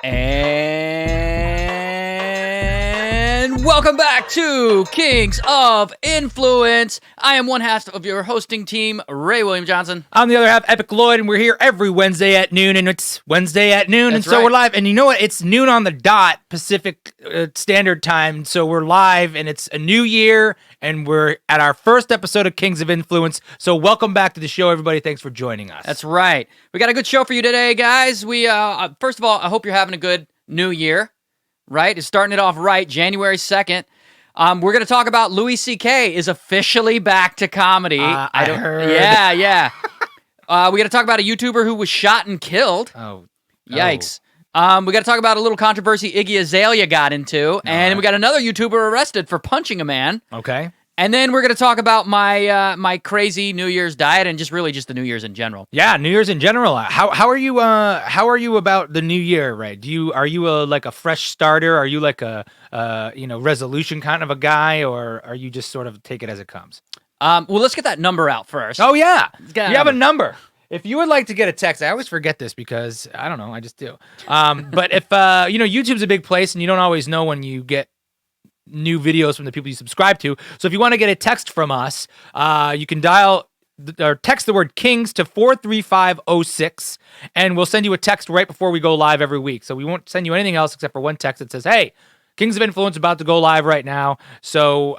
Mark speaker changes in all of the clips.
Speaker 1: And welcome back to Kings of Influence. I am one half of your hosting team, Ray William Johnson.
Speaker 2: I'm the other half, Epic Lloyd, and we're here every Wednesday at noon, and it's Wednesday at noon,
Speaker 1: That's
Speaker 2: and so
Speaker 1: right.
Speaker 2: we're live. And you know what? It's noon on the dot, Pacific Standard Time, so we're live, and it's a new year, and we're at our first episode of Kings of Influence. So welcome back to the show, everybody. Thanks for joining us.
Speaker 1: That's right. We got a good show for you today, guys. We first of all, I hope you're having a good new year. Right? It's starting it off right, January 2nd. We're going to talk about Louis C.K. is officially back to comedy.
Speaker 2: I heard.
Speaker 1: Yeah. We're going to talk about a YouTuber who was shot and killed.
Speaker 2: Oh.
Speaker 1: Yikes. We got to talk about a little controversy Iggy Azalea got into. And we got another YouTuber arrested for punching a man.
Speaker 2: Okay.
Speaker 1: And then we're going to talk about my my crazy New Year's diet and just the New Year's in general.
Speaker 2: Yeah, New Year's in general. How are you? How are you about the new year, Ray? Are you like a fresh starter? Are you like a resolution kind of a guy, or are you just sort of take it as it comes?
Speaker 1: Well, let's get that number out first.
Speaker 2: Oh yeah,
Speaker 1: You
Speaker 2: have a number. If you would like to get a text, I always forget this because I don't know, I just do. But if YouTube's a big place, and you don't always know when you get new videos from the people you subscribe to. So if you want to get a text from us, you can dial or text the word Kings to 43506, and we'll send you a text right before we go live every week. So we won't send you anything else except for one text that says, "Hey, Kings of Influence about to go live right now. So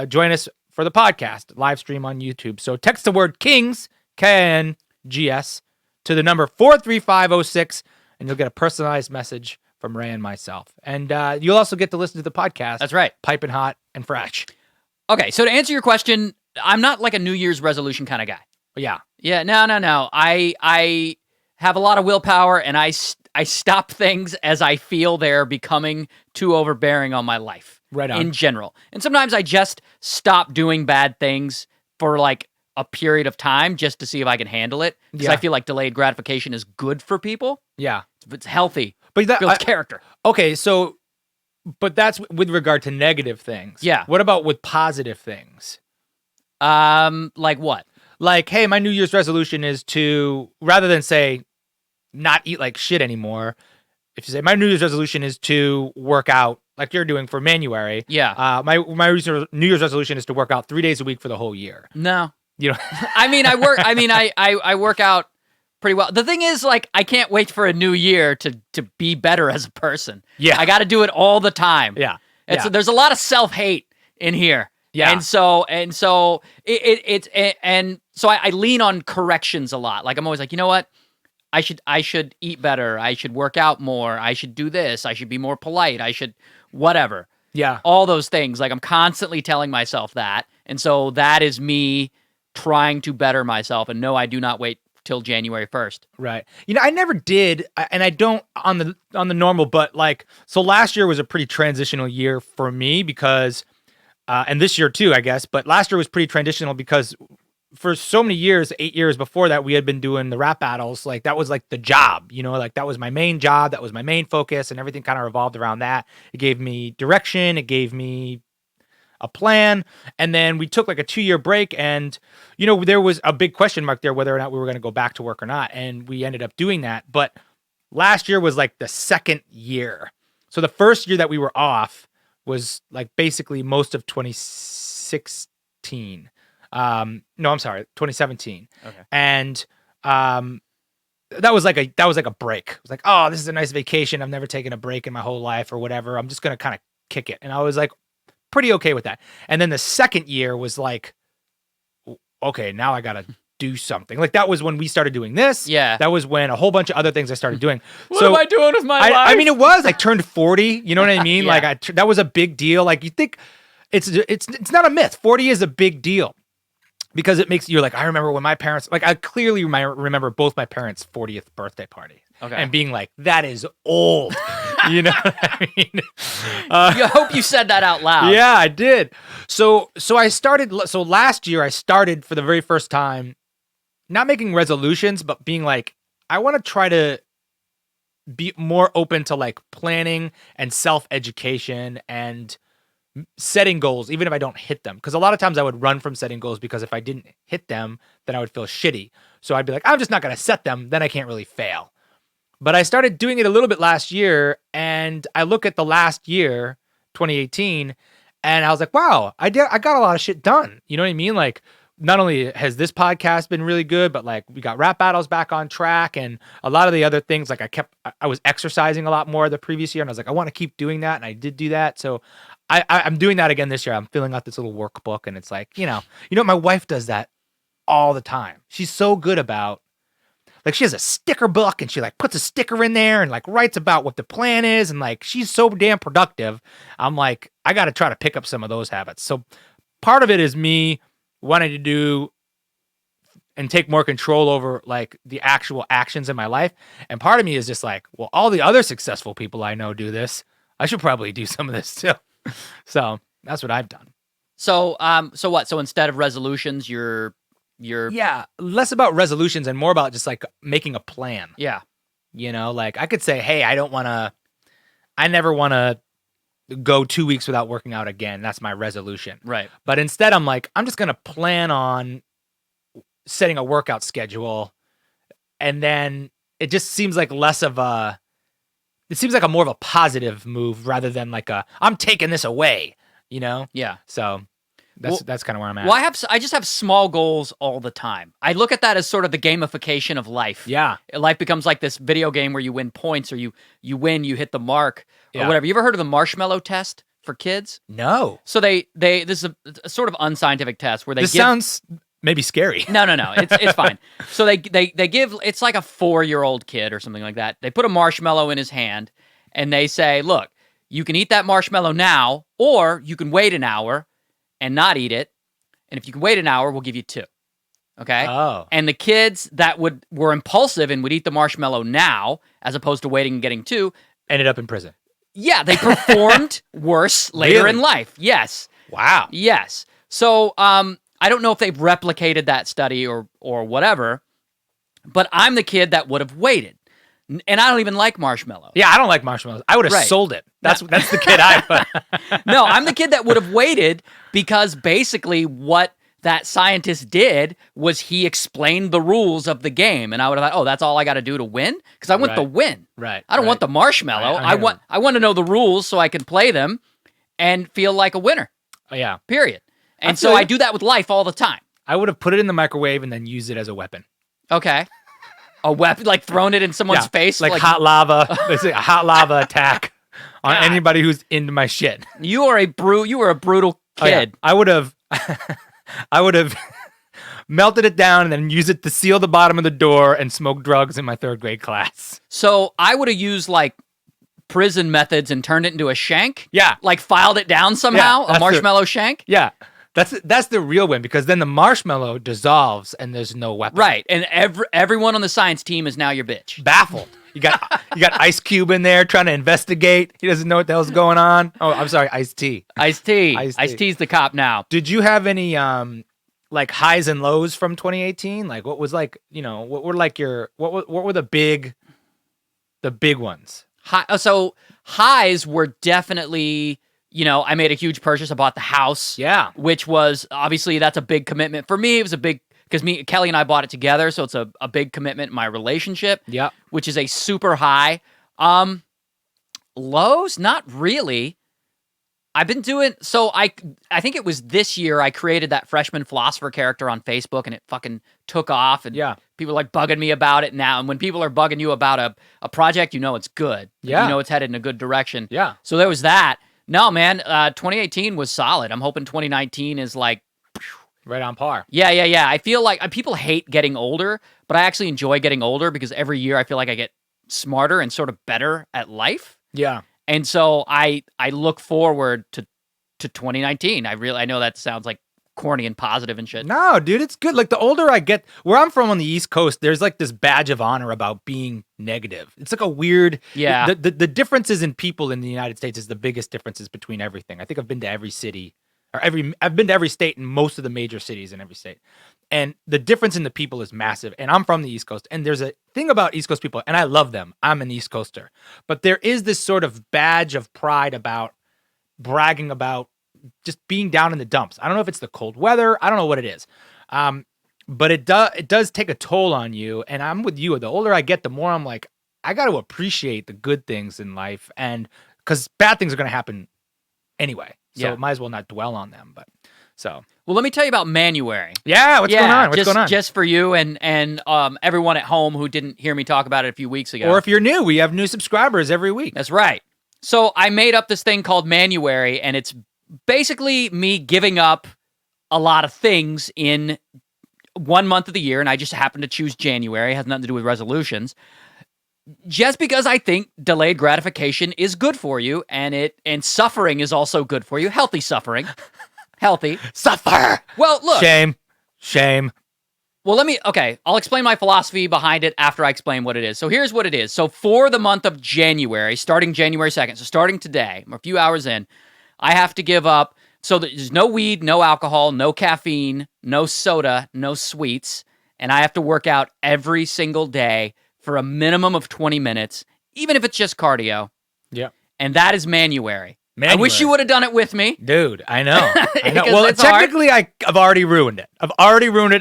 Speaker 2: join us for the podcast live stream on YouTube." So text the word Kings, KNGS, to the number 43506, and you'll get a personalized message from Ray and myself. And you'll also get to listen to the podcast.
Speaker 1: That's right.
Speaker 2: Piping hot and fresh.
Speaker 1: Okay, so to answer your question, I'm not like a New Year's resolution kind of guy.
Speaker 2: Yeah.
Speaker 1: Yeah, no. I have a lot of willpower, and I stop things as I feel they're becoming too overbearing on my life.
Speaker 2: Right on.
Speaker 1: In general. And sometimes I just stop doing bad things for like a period of time just to see if I can handle it. Because I feel like delayed gratification is good for people.
Speaker 2: Yeah.
Speaker 1: It's healthy.
Speaker 2: But that
Speaker 1: builds character.
Speaker 2: Okay, so, but that's with regard to negative things.
Speaker 1: Yeah.
Speaker 2: What about with positive things?
Speaker 1: Like what?
Speaker 2: Like, hey, my New Year's resolution is to, rather than say, not eat like shit anymore, if you say, my New Year's resolution is to work out like you're doing for Manuary.
Speaker 1: Yeah.
Speaker 2: My New Year's resolution is to work out 3 days a week for the whole year.
Speaker 1: No.
Speaker 2: You know?
Speaker 1: I work out pretty well. The thing is, like, I can't wait for a new year to be better as a person.
Speaker 2: Yeah.
Speaker 1: I got to do it all the time.
Speaker 2: Yeah.
Speaker 1: There's a lot of self-hate in here.
Speaker 2: Yeah.
Speaker 1: And so I lean on corrections a lot. Like, I'm always like, you know what? I should eat better. I should work out more. I should do this. I should be more polite. I should whatever.
Speaker 2: Yeah.
Speaker 1: All those things. Like, I'm constantly telling myself that. And so that is me trying to better myself. And no, I do not wait till January 1st.
Speaker 2: Right. I never did, and I don't on the normal, but like, so last year was a pretty transitional year for me because, and this year too, I guess, but last year was pretty transitional because for so many years, 8 years before that, we had been doing the rap battles. Like, that was like the job, like that was my main job. That was my main focus, and everything kind of revolved around that. It gave me direction. It gave me a plan. And then we took like a 2-year break, and there was a big question mark there whether or not we were going to go back to work or not, and we ended up doing that. But last year was like the second year. So the first year that we were off was like basically most of 2016. No, I'm sorry, 2017.
Speaker 1: Okay.
Speaker 2: And that was like a break. It was like, oh, this is a nice vacation. I've never taken a break in my whole life or whatever. I'm just going to kind of kick it. And I was like pretty okay with that. And then the second year was like, okay, now I got to do something. Like, that was when we started doing this.
Speaker 1: Yeah.
Speaker 2: That was when a whole bunch of other things I started doing.
Speaker 1: What am I doing with my life?
Speaker 2: I mean, it was, I turned 40, you know what I mean?
Speaker 1: Yeah.
Speaker 2: Like, that was a big deal. Like, you think it's not a myth. 40 is a big deal. Because it makes you're like, I remember when my parents, like, I clearly remember both my parents' 40th birthday party. Okay. And being like, that is old. You know what I mean?
Speaker 1: I hope you said that out loud.
Speaker 2: Yeah, I did. So last year I started for the very first time, not making resolutions, but being like, I want to try to be more open to like planning and self-education and setting goals, even if I don't hit them. Because a lot of times I would run from setting goals because if I didn't hit them, then I would feel shitty. So I'd be like, I'm just not going to set them. Then I can't really fail. But I started doing it a little bit last year, and I look at the last year, 2018, and I was like, wow, I got a lot of shit done. You know what I mean? Like, not only has this podcast been really good, but like we got rap battles back on track, and a lot of the other things. Like I was exercising a lot more the previous year, and I was like, I want to keep doing that, and I did do that. So I'm doing that again this year. I'm filling out this little workbook, and it's like, my wife does that all the time. She's so good about, like, she has a sticker book, and she like puts a sticker in there and like writes about what the plan is, and like she's so damn productive. I'm like, I got to try to pick up some of those habits. So part of it is me wanting to do and take more control over like the actual actions in my life. And part of me is just like, well, all the other successful people I know do this. I should probably do some of this too. So that's what I've done.
Speaker 1: So what? So instead of resolutions, you're
Speaker 2: less about resolutions and more about just like making a plan.
Speaker 1: Yeah.
Speaker 2: Like I could say, hey, I never want to go 2 weeks without working out again. That's my resolution.
Speaker 1: Right.
Speaker 2: But instead I'm like, I'm just going to plan on setting a workout schedule. And then it just seems like more of a positive move rather than like I'm taking this away,
Speaker 1: Yeah.
Speaker 2: So that's kind of where I'm at.
Speaker 1: Well, I just have small goals all the time. I look at that as sort of the gamification of life.
Speaker 2: Yeah.
Speaker 1: Life becomes like this video game where you win points or you win, you hit the mark or
Speaker 2: Yeah.
Speaker 1: whatever. You ever heard of the marshmallow test for kids?
Speaker 2: No.
Speaker 1: So this is a sort of unscientific test where they
Speaker 2: sounds maybe scary.
Speaker 1: No. It's fine. So they give, it's like a 4-year-old kid or something like that. They put a marshmallow in his hand and they say, look, you can eat that marshmallow now, or you can wait an hour and not eat it. And if you can wait an hour, we'll give you 2. Okay?
Speaker 2: Oh.
Speaker 1: And the kids that were impulsive and would eat the marshmallow now, as opposed to waiting and getting 2,
Speaker 2: ended up in prison.
Speaker 1: Yeah, they performed worse later
Speaker 2: Really?
Speaker 1: in life. Yes.
Speaker 2: Wow.
Speaker 1: Yes. So I don't know if they've replicated that study or whatever, but I'm the kid that would have waited. And I don't even like marshmallows.
Speaker 2: Yeah, I don't like marshmallows. I would have
Speaker 1: Right.
Speaker 2: sold it. That's the kid I
Speaker 1: No, I'm the kid that would have waited because basically what that scientist did was he explained the rules of the game, and I would have thought, oh, that's all I got to do to win? Because I want
Speaker 2: Right.
Speaker 1: the win.
Speaker 2: Right.
Speaker 1: I don't want the marshmallow.
Speaker 2: I
Speaker 1: I want to know the rules so I can play them and feel like a winner.
Speaker 2: Oh, yeah.
Speaker 1: Period. And
Speaker 2: I
Speaker 1: so
Speaker 2: feel
Speaker 1: I
Speaker 2: you.
Speaker 1: do that with life all the time.
Speaker 2: I would have put it in the microwave and then used it as a weapon.
Speaker 1: Okay. A weapon, like thrown it in someone's face?
Speaker 2: Like hot lava. Basically a hot lava attack on
Speaker 1: God.
Speaker 2: anybody who's into my shit.
Speaker 1: You were a brutal
Speaker 2: Oh, yeah.
Speaker 1: kid.
Speaker 2: I would have melted it down and then used it to seal the bottom of the door and smoke drugs in my 3rd grade class.
Speaker 1: So I would have used like prison methods and turned it into a shank.
Speaker 2: Yeah.
Speaker 1: Like filed it down somehow,
Speaker 2: Yeah,
Speaker 1: a marshmallow shank.
Speaker 2: Yeah. That's the real win, because then the marshmallow dissolves and there's no weapon.
Speaker 1: Right. And everyone on the science team is now your bitch.
Speaker 2: Baffled. You got Ice Cube in there trying to investigate. He doesn't know what the hell's going on. Oh, I'm sorry, Ice-T.
Speaker 1: Ice-T.
Speaker 2: Ice-T.
Speaker 1: Ice-T's the cop now.
Speaker 2: Did you have any like highs and lows from 2018? Like what was like, what were like what were the big ones?
Speaker 1: So highs were definitely, I made a huge purchase. I bought the house.
Speaker 2: Yeah.
Speaker 1: Which was, obviously, that's a big commitment. For me, it was a big, because Kelly and I bought it together, so it's a big commitment in my relationship.
Speaker 2: Yeah.
Speaker 1: Which is a super high. Lows? Not really. I've been doing, so I think it was this year I created that freshman philosopher character on Facebook, and it fucking took off, and
Speaker 2: Yeah.
Speaker 1: people are like bugging me about it now. And when people are bugging you about a project, you know it's good.
Speaker 2: Yeah.
Speaker 1: You know it's headed in a good direction.
Speaker 2: Yeah.
Speaker 1: So there was that. No, man, 2018 was solid. I'm hoping 2019 is like,
Speaker 2: Right on par.
Speaker 1: yeah. I feel like people hate getting older, but I actually enjoy getting older because every year I feel like I get smarter and sort of better at life.
Speaker 2: Yeah.
Speaker 1: And so I look forward to 2019. I know that sounds like corny and positive and shit.
Speaker 2: No, dude, it's good. Like the older I get, where I'm from on the East Coast, there's like this badge of honor about being negative. It's like a weird,
Speaker 1: Yeah.
Speaker 2: The differences in people in the United States is the biggest differences between everything. I think I've been to every city, I've been to every state and most of the major cities in every state. And the difference in the people is massive. And I'm from the East Coast. And there's a thing about East Coast people, and I love them. I'm an East Coaster. But there is this sort of badge of pride about bragging about just being down in the dumps. I don't know if it's the cold weather. I don't know what it is. But it does take a toll on you. And I'm with you. The older I get, the more I'm like, I got to appreciate the good things in life, and because bad things are going to happen anyway. So might as well not dwell on them. But so.
Speaker 1: Well, let me tell you about Manuary.
Speaker 2: Yeah, what's going on? What's going on?
Speaker 1: Just for you and everyone at home who didn't hear me talk about it a few weeks ago.
Speaker 2: Or if you're new, we have new subscribers every week.
Speaker 1: That's right. So I made up this thing called Manuary, and it's basically me giving up a lot of things in 1 month of the year, and I just happened to choose January. It has nothing to do with resolutions. Just because I think delayed gratification is good for you, and suffering is also good for you. Healthy suffering. Healthy.
Speaker 2: Suffer!
Speaker 1: Well, look.
Speaker 2: Shame.
Speaker 1: Well, I'll explain my philosophy behind it after I explain what it is. So here's what it is. So for the month of January, starting January 2nd, so starting today, I'm a few hours in, I have to give up, so there's no weed, no alcohol, no caffeine, no soda, no sweets, and I have to work out every single day for a minimum of 20 minutes, even if it's just cardio.
Speaker 2: Yeah.
Speaker 1: And that is Manuary. I wish you would have done it with me.
Speaker 2: Dude, I know. Well, technically, I've already ruined it.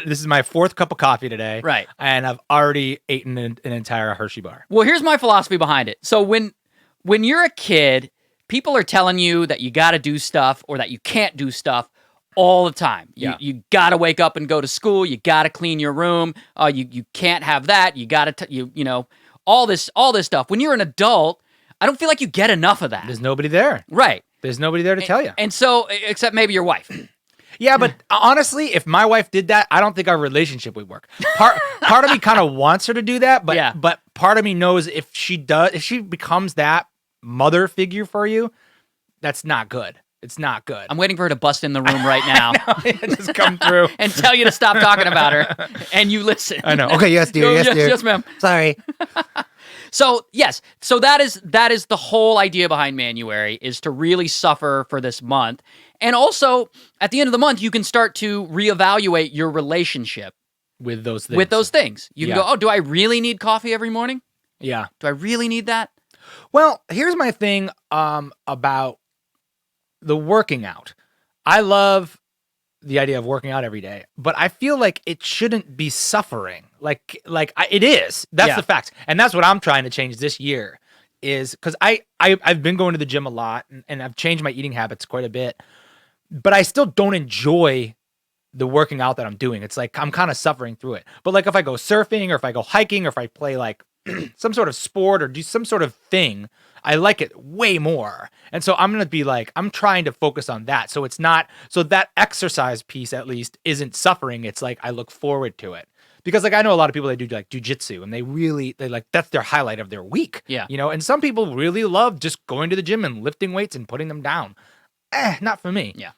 Speaker 2: This is my 4th cup of coffee today.
Speaker 1: Right.
Speaker 2: And I've already eaten an entire Hershey bar.
Speaker 1: Well, here's my philosophy behind it. So when you're a kid, people are telling you that you got to do stuff or that you can't do stuff all the time. You got to wake up and go to school. You got to clean your room. You can't have that. You got to, all this stuff. When you're an adult, I don't feel like you get enough of that.
Speaker 2: There's nobody there.
Speaker 1: Right.
Speaker 2: There's nobody there to tell you.
Speaker 1: And so, except maybe your wife.
Speaker 2: Yeah, but honestly, if my wife did that, I don't think our relationship would work. Part of me kind of wants her to do that, but part of me knows if she becomes that mother figure for you, that's not good. It's not good.
Speaker 1: I'm waiting for her to bust in the room right now.
Speaker 2: Just come through.
Speaker 1: And tell you to stop talking about her. And you listen.
Speaker 2: I know. Okay, yes, dear. Yes, dear.
Speaker 1: Yes, ma'am.
Speaker 2: Sorry.
Speaker 1: So, yes. So that is the whole idea behind Manuary, is to really suffer for this month. And also, at the end of the month, you can start to reevaluate your relationship
Speaker 2: with those things.
Speaker 1: You can go, oh, do I really need coffee every morning?
Speaker 2: Yeah.
Speaker 1: Do I really need that?
Speaker 2: Well, here's my thing about the working out. I love the idea of working out every day, but I feel like it shouldn't be suffering. It is. That's the fact. And that's what I'm trying to change this year, is because I've been going to the gym a lot and I've changed my eating habits quite a bit, but I still don't enjoy the working out that I'm doing. It's like I'm kind of suffering through it. But like if I go surfing or if I go hiking or if I play like some sort of sport or do some sort of thing, I like it way more. And so I'm going to be like, I'm trying to focus on that. So it's not, so that exercise piece at least isn't suffering. It's like, I look forward to it. Because like, I know a lot of people that do like jujitsu and they like, that's their highlight of their week.
Speaker 1: Yeah.
Speaker 2: And some people really love just going to the gym and lifting weights and putting them down. Not for me.
Speaker 1: Yeah.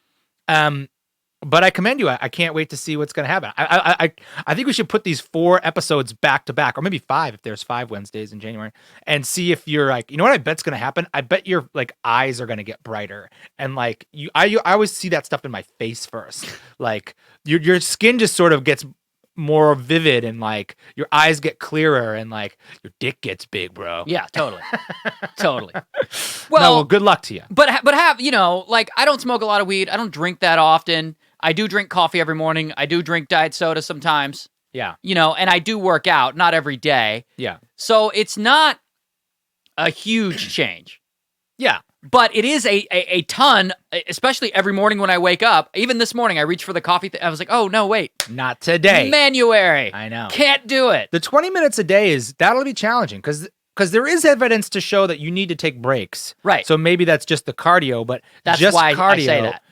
Speaker 2: But I commend you. I can't wait to see what's going to happen. I think we should put these 4 episodes back to back, or maybe 5 if there's 5 Wednesdays in January, and see if you're like, you know what I bet's going to happen? I bet your like eyes are going to get brighter, and like I always see that stuff in my face first. Like your skin just sort of gets more vivid, and like your eyes get clearer, and like your dick gets big, bro.
Speaker 1: Yeah, totally, totally.
Speaker 2: Well, good luck to you.
Speaker 1: But have like I don't smoke a lot of weed. I don't drink that often. I do drink coffee every morning. I do drink diet soda sometimes.
Speaker 2: Yeah.
Speaker 1: And I do work out, not every day.
Speaker 2: Yeah.
Speaker 1: So it's not a huge change.
Speaker 2: Yeah.
Speaker 1: But it is a ton, especially every morning when I wake up. Even this morning, I reached for the coffee. I was like, oh, no, wait.
Speaker 2: Not today.
Speaker 1: Manuary.
Speaker 2: I know.
Speaker 1: Can't do it.
Speaker 2: The 20 minutes a day that'll be challenging because there is evidence to show that you need to take breaks.
Speaker 1: Right.
Speaker 2: So maybe that's just the cardio, but
Speaker 1: that's
Speaker 2: just
Speaker 1: why
Speaker 2: cardio,
Speaker 1: I say that.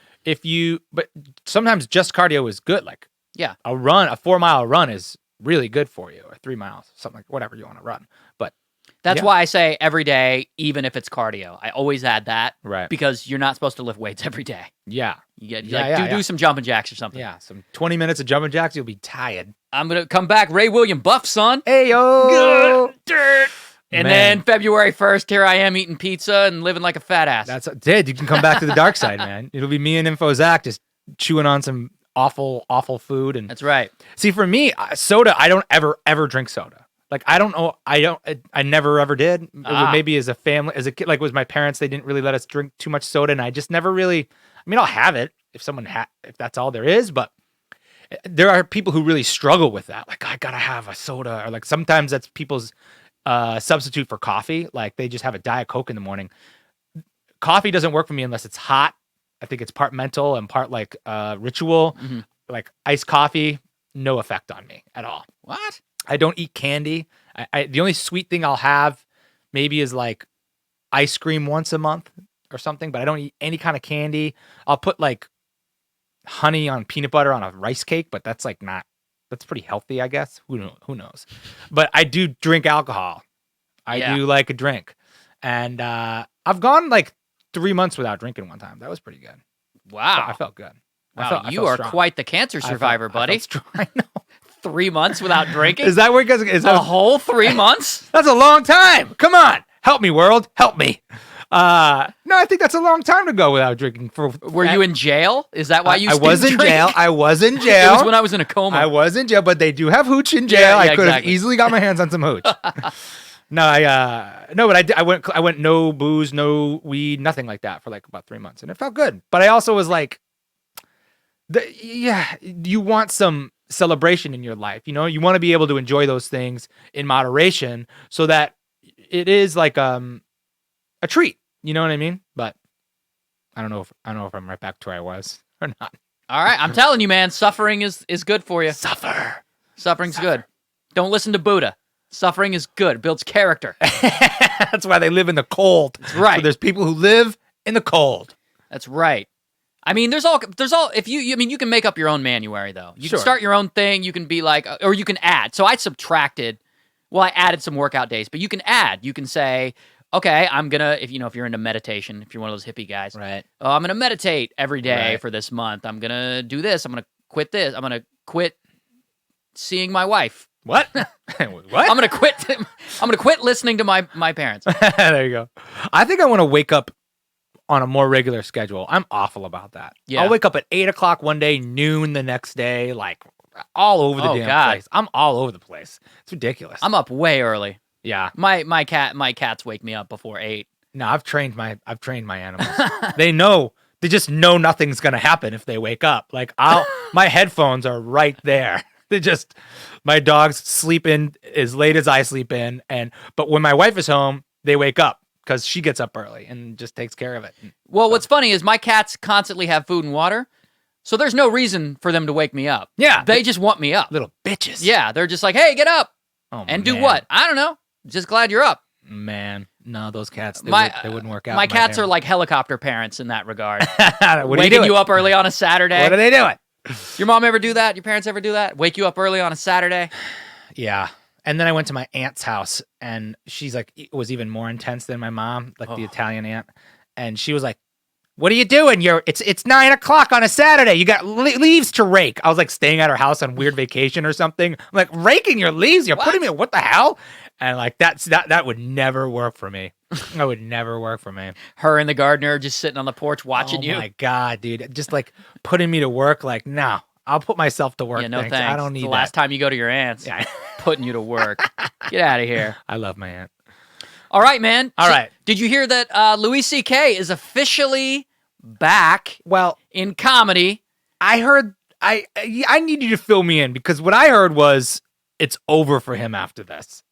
Speaker 2: But sometimes just cardio is good. Like
Speaker 1: a
Speaker 2: 4-mile run is really good for you, or 3 miles, something like whatever you want to run. But
Speaker 1: that's why I say every day, even if it's cardio. I always add that,
Speaker 2: right? Because
Speaker 1: you're not supposed to lift weights every day.
Speaker 2: Yeah,
Speaker 1: do some jumping jacks or something.
Speaker 2: Yeah, some 20 minutes of jumping jacks, you'll be tired.
Speaker 1: I'm gonna come back, Ray William Buff, son.
Speaker 2: Hey yo,
Speaker 1: good dirt. And then February 1st, here I am eating pizza and living like a fat ass.
Speaker 2: That's dead. You can come back to the dark side, man. It'll be me and Info Zach just chewing on some awful food. And
Speaker 1: that's right.
Speaker 2: See, for me, soda, I don't ever drink soda. Like, I don't know. I never ever did. Maybe as a family, as a kid, like with my parents, they didn't really let us drink too much soda. And I just never really, I mean, I'll have it if if that's all there is, but there are people who really struggle with that. Like, I gotta have a soda, or like sometimes that's people's substitute for coffee. Like they just have a Diet Coke in the morning. Coffee doesn't work for me unless it's hot. I think it's part mental and part like ritual.
Speaker 1: Mm-hmm.
Speaker 2: Like iced coffee, no effect on me at all.
Speaker 1: What?
Speaker 2: I don't eat candy. The only sweet thing I'll have maybe is like ice cream once a month or something, but I don't eat any kind of candy. I'll put like honey on peanut butter on a rice cake, but that's like not, that's pretty healthy, I guess. Who knows? But I do drink alcohol. I do like a drink. And I've gone like 3 months without drinking one time. That was pretty good.
Speaker 1: Wow.
Speaker 2: I felt good.
Speaker 1: Wow,
Speaker 2: I
Speaker 1: you
Speaker 2: felt
Speaker 1: are
Speaker 2: strong.
Speaker 1: quite the cancer survivor, buddy.
Speaker 2: I know.
Speaker 1: 3 months without drinking?
Speaker 2: Is that where is
Speaker 1: a whole 3 months?
Speaker 2: That's a long time. Come on. Help me, world. Help me. No, I think that's a long time to go without drinking.
Speaker 1: Were you in jail? Is that why you
Speaker 2: I was in
Speaker 1: drink?
Speaker 2: jail. I was in jail.
Speaker 1: It was when I was in a coma.
Speaker 2: I was in jail, but they do have hooch in jail.
Speaker 1: Yeah,
Speaker 2: I could have
Speaker 1: exactly.
Speaker 2: easily got my hands on some hooch. No, but I went no booze, no weed, nothing like that for like about 3 months, and it felt good. But I also was like, you want some celebration in your life, you know? You want to be able to enjoy those things in moderation, so that it is like a treat. You know what I mean? But I don't know if I'm right back to where I was or not.
Speaker 1: All right, I'm telling you, man, suffering is good for you. Suffering's good. Don't listen to Buddha. Suffering is good. It builds character.
Speaker 2: That's why they live in the cold.
Speaker 1: That's right.
Speaker 2: So there's people who live in the cold.
Speaker 1: That's right. I mean, there's all if you can make up your own manuary though. You
Speaker 2: Sure.
Speaker 1: can start your own thing. You can be like, or you can add. So I added some workout days, but you can add. You can say, okay, I'm gonna, if you're into meditation, if you're one of those hippie guys,
Speaker 2: Right.
Speaker 1: Oh, I'm gonna meditate every day
Speaker 2: Right.
Speaker 1: for this month. I'm gonna do this. I'm gonna quit this. I'm gonna quit seeing my wife.
Speaker 2: What? What?
Speaker 1: I'm gonna quit. I'm gonna quit listening to my parents.
Speaker 2: There you go. I think I want to wake up on a more regular schedule. I'm awful about that.
Speaker 1: Yeah.
Speaker 2: I'll wake up at 8 o'clock one day, noon the next day, like all over the damn
Speaker 1: God.
Speaker 2: place. I'm all over the place. It's ridiculous.
Speaker 1: I'm up way early.
Speaker 2: Yeah.
Speaker 1: My cats wake me up before 8.
Speaker 2: No, I've trained my animals. They just know nothing's gonna happen if they wake up. Like my headphones are right there. My dogs sleep in as late as I sleep in, but when my wife is home, they wake up because she gets up early and just takes care of it.
Speaker 1: Well, what's funny is my cats constantly have food and water, so there's no reason for them to wake me up.
Speaker 2: Yeah.
Speaker 1: They just want me up.
Speaker 2: Little bitches.
Speaker 1: Yeah, they're just like, hey, get up.
Speaker 2: Oh,
Speaker 1: And do
Speaker 2: man.
Speaker 1: what? I don't know. Just glad you're up.
Speaker 2: Man, no, those cats, they wouldn't work out.
Speaker 1: My
Speaker 2: in
Speaker 1: cats are
Speaker 2: family.
Speaker 1: like helicopter parents in that regard.
Speaker 2: What are
Speaker 1: Waking
Speaker 2: you doing?
Speaker 1: you up early on a Saturday.
Speaker 2: What are they doing?
Speaker 1: Your mom ever do that? Your parents ever do that? Wake you up early on a Saturday?
Speaker 2: Yeah. And then I went to my aunt's house, and she's like, it was even more intense than my mom, like the Italian aunt. And she was like, what are you doing? It's 9 o'clock on a Saturday. You got leaves to rake. I was like staying at her house on weird vacation or something. I'm like, raking your leaves? You're putting me, what the hell? And like, that would never work for me. That would never work for me.
Speaker 1: Her and the gardener just sitting on the porch watching you.
Speaker 2: Oh my God, dude. Just like putting me to work. Like, no, I'll put myself to work.
Speaker 1: Yeah, no
Speaker 2: thanks.
Speaker 1: thanks.
Speaker 2: I don't
Speaker 1: It's
Speaker 2: need
Speaker 1: the
Speaker 2: that.
Speaker 1: last time you go to your aunt's.
Speaker 2: Yeah.
Speaker 1: Putting you to work. Get out of here.
Speaker 2: I love my aunt.
Speaker 1: All right, man.
Speaker 2: All right.
Speaker 1: Did you hear that Louis C.K. is officially back
Speaker 2: Well,
Speaker 1: in comedy?
Speaker 2: I heard, I need you to fill me in, because what I heard was it's over for him after this.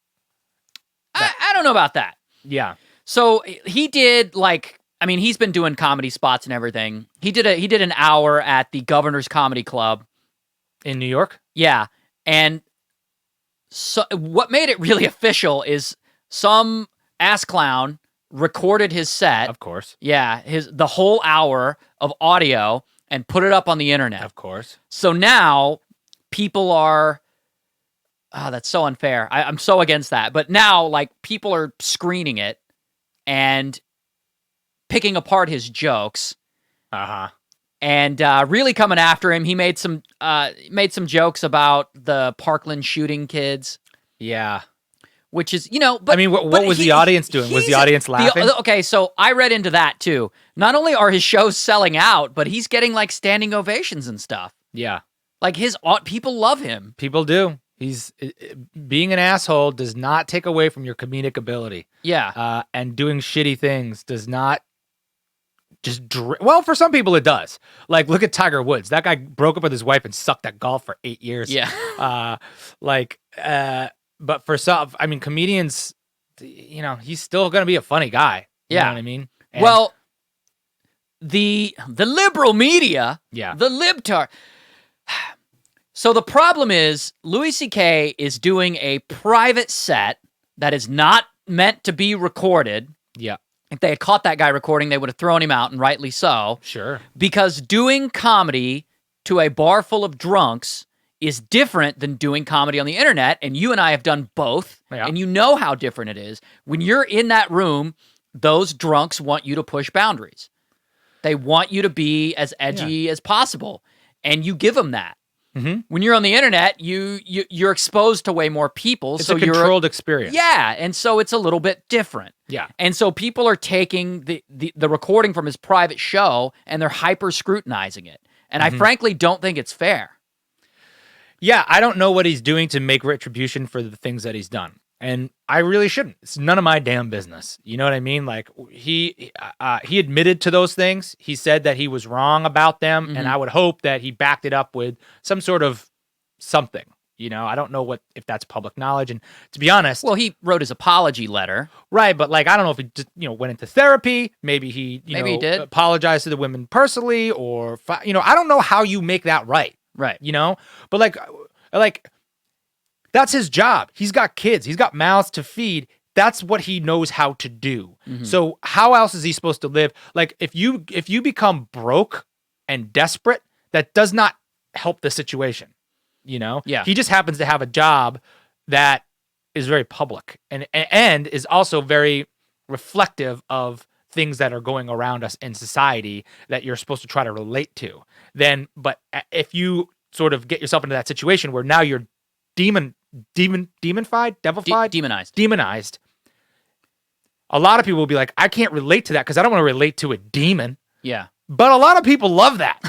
Speaker 1: I don't know about that.
Speaker 2: Yeah.
Speaker 1: So he did he's been doing comedy spots and everything. He did an hour at the Governor's Comedy Club
Speaker 2: In New York?
Speaker 1: Yeah. And so what made it really official is some ass clown recorded his set.
Speaker 2: Of course.
Speaker 1: Yeah, the whole hour of audio and put it up on the internet.
Speaker 2: Of course.
Speaker 1: So now people are that's so unfair. I'm so against that. But now like people are screening it and picking apart his jokes.
Speaker 2: Uh-huh.
Speaker 1: And really coming after him. He made some jokes about the Parkland shooting kids.
Speaker 2: Yeah.
Speaker 1: Which is, but
Speaker 2: I mean, what was the audience doing? Was the audience laughing?
Speaker 1: Okay, so I read into that too. Not only are his shows selling out, but he's getting like standing ovations and stuff.
Speaker 2: Yeah.
Speaker 1: Like people love him.
Speaker 2: People do. He's being an asshole does not take away from your comedic ability.
Speaker 1: Yeah.
Speaker 2: And doing shitty things does not well, for some people it does. Like, look at Tiger Woods. That guy broke up with his wife and sucked at golf for 8 years.
Speaker 1: Yeah.
Speaker 2: But for some, I mean, comedians he's still going to be a funny guy. You know what I mean? And,
Speaker 1: well, the liberal media,
Speaker 2: yeah,
Speaker 1: the libtard. So the problem is Louis C.K. is doing a private set that is not meant to be recorded.
Speaker 2: Yeah.
Speaker 1: If they had caught that guy recording, they would have thrown him out, and rightly so.
Speaker 2: Sure.
Speaker 1: Because doing comedy to a bar full of drunks is different than doing comedy on the internet, and you and I have done both, and you know how different it is. When you're in that room, those drunks want you to push boundaries. They want you to be as edgy as possible, and you give them that. Mm-hmm. When you're on the internet, you're exposed to way more people.
Speaker 2: It's a controlled experience.
Speaker 1: Yeah, and so it's a little bit different.
Speaker 2: Yeah.
Speaker 1: And so people are taking the recording from his private show and they're hyper scrutinizing it. And I frankly don't think it's fair.
Speaker 2: Yeah, I don't know what he's doing to make retribution for the things that he's done. And I really shouldn't. It's none of my damn business. You know what I mean? Like, he admitted to those things. He said that he was wrong about them, and I would hope that he backed it up with some sort of something. I don't know if that's public knowledge. And to be honest,
Speaker 1: well, he wrote his apology letter,
Speaker 2: right? But like, I don't know if he just went into therapy. Maybe he
Speaker 1: he did
Speaker 2: apologize to the women personally, or I don't know how you make that right.
Speaker 1: Right.
Speaker 2: But like. That's his job. He's got kids. He's got mouths to feed. That's what he knows how to do. So how else is he supposed to live? Like, if you become broke and desperate, that does not help the situation.
Speaker 1: Yeah.
Speaker 2: He just happens to have a job that is very public and is also very reflective of things that are going around us in society that you're supposed to try to relate to. But if you sort of get yourself into that situation where now you're demonized. A lot of people will be like, I can't relate to that because I don't want to relate to a demon.
Speaker 1: Yeah.
Speaker 2: But a lot of people love that.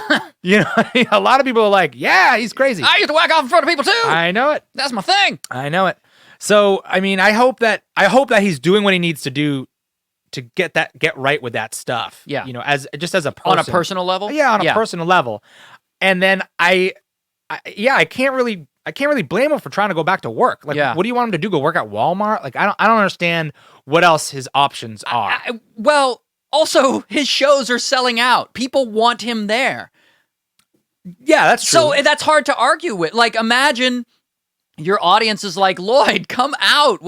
Speaker 2: A lot of people are like, yeah, he's crazy.
Speaker 1: I used to whack off in front of people too.
Speaker 2: I know it.
Speaker 1: That's my thing.
Speaker 2: I know it. So, I mean, I hope that he's doing what he needs to do to get right with that stuff.
Speaker 1: Yeah.
Speaker 2: As a person.
Speaker 1: On a personal level?
Speaker 2: Yeah, on a personal level. And then I can't really blame him for trying to go back to work. Like, what do you want him to do? Go work at Walmart? Like, I don't understand what else his options are.
Speaker 1: Well, also his shows are selling out. People want him there.
Speaker 2: Yeah, that's true.
Speaker 1: So that's hard to argue with. Like, imagine your audience is like, Lloyd, come out.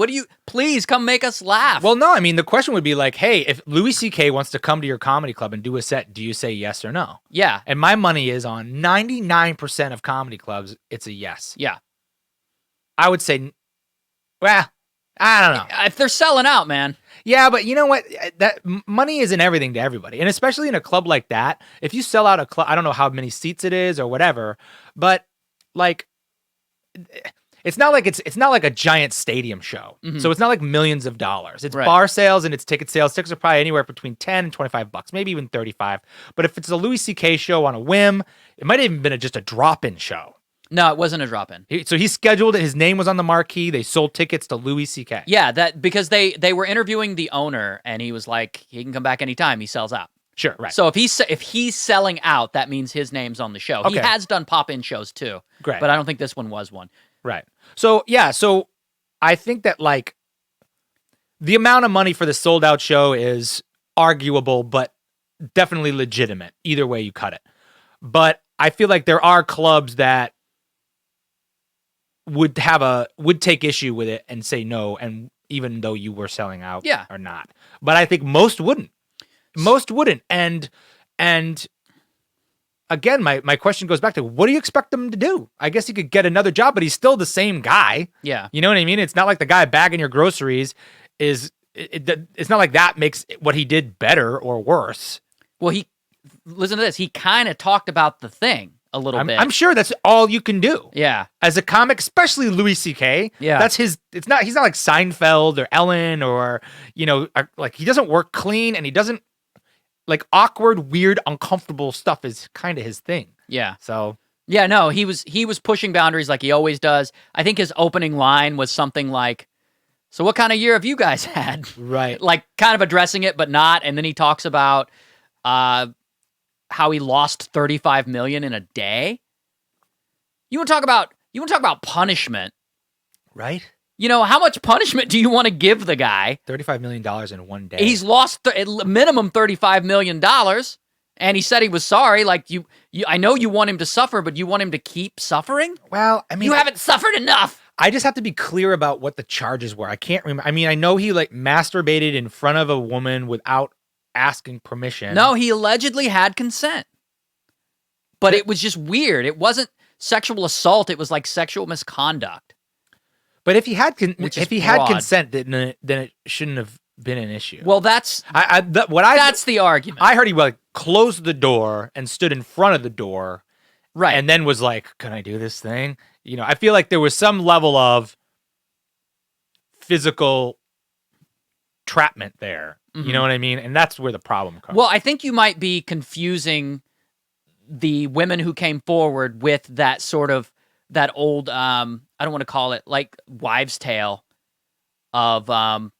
Speaker 1: Please come make us laugh.
Speaker 2: Well, no, I mean, the question would be like, hey, if Louis C.K. wants to come to your comedy club and do a set, do you say yes or no?
Speaker 1: Yeah.
Speaker 2: And my money is on 99% of comedy clubs, it's a yes.
Speaker 1: Yeah.
Speaker 2: I would say, well, I don't know.
Speaker 1: If they're selling out, man.
Speaker 2: Yeah, but you know what? That money isn't everything to everybody. And especially in a club like that, if you sell out a club, I don't know how many seats it is or whatever, but like, it's not like a giant stadium show. So it's not like millions of dollars. It's bar sales and it's ticket sales. Tickets are probably anywhere between $10 and $25, maybe even $35. But if it's a Louis C.K. show on a whim, it might have even been just a drop-in show.
Speaker 1: No, it wasn't a drop-in.
Speaker 2: So he scheduled it. His name was on the marquee. They sold tickets to Louis C.K.
Speaker 1: Yeah, that because they were interviewing the owner, and he was like, he can come back anytime. He sells out.
Speaker 2: Sure, right.
Speaker 1: So if he's selling out, that means his name's on the show.
Speaker 2: Okay.
Speaker 1: He has done pop-in shows too.
Speaker 2: Great.
Speaker 1: But I don't think this one was one.
Speaker 2: Right. So, yeah, so I think that, like, the amount of money for the sold-out show is arguable, but definitely legitimate, either way you cut it. But I feel like there are clubs that would take issue with it and say no, and even though you were selling out or not. But I think most wouldn't. And again, my question goes back to, what do you expect him to do? I guess he could get another job, but he's still the same guy.
Speaker 1: Yeah.
Speaker 2: You know what I mean? It's not like the guy bagging your groceries it's not like that makes what he did better or worse.
Speaker 1: Well, listen to this. He kind of talked about the thing a little bit.
Speaker 2: I'm sure that's all you can do.
Speaker 1: Yeah.
Speaker 2: As a comic, especially Louis C.K.
Speaker 1: Yeah.
Speaker 2: That's he's not like Seinfeld or Ellen or, like, he doesn't work clean, and he doesn't, like, awkward, weird, uncomfortable stuff is kind of his thing.
Speaker 1: Yeah.
Speaker 2: So.
Speaker 1: Yeah, no, he was pushing boundaries like he always does. I think his opening line was something like, so what kind of year have you guys had?
Speaker 2: Right.
Speaker 1: Like, kind of addressing it, but not. And then he talks about how he lost $35 million in a day. You want to talk about punishment,
Speaker 2: right?
Speaker 1: You know, how much punishment do you want to give the guy?
Speaker 2: $35 million in one day.
Speaker 1: He's lost minimum $35 million, and he said he was sorry. Like, you, I know you want him to suffer, but you want him to keep suffering?
Speaker 2: Well, I mean...
Speaker 1: You haven't suffered enough!
Speaker 2: I just have to be clear about what the charges were. I can't remember. I mean, I know he, like, masturbated in front of a woman without asking permission.
Speaker 1: No, he allegedly had consent. But it was just weird. It wasn't sexual assault. It was like sexual misconduct.
Speaker 2: But if he had
Speaker 1: broad.
Speaker 2: consent, then it shouldn't have been an issue.
Speaker 1: Well, that's
Speaker 2: that's
Speaker 1: the argument.
Speaker 2: I heard he like closed the door and stood in front of the door,
Speaker 1: right,
Speaker 2: and then was like, "Can I do this thing?" You know, I feel like there was some level of physical trapment there. You know what I mean? And that's where the problem comes.
Speaker 1: Well, I think you might be confusing the women who came forward with that sort of that old I don't want to call it like wives' tale of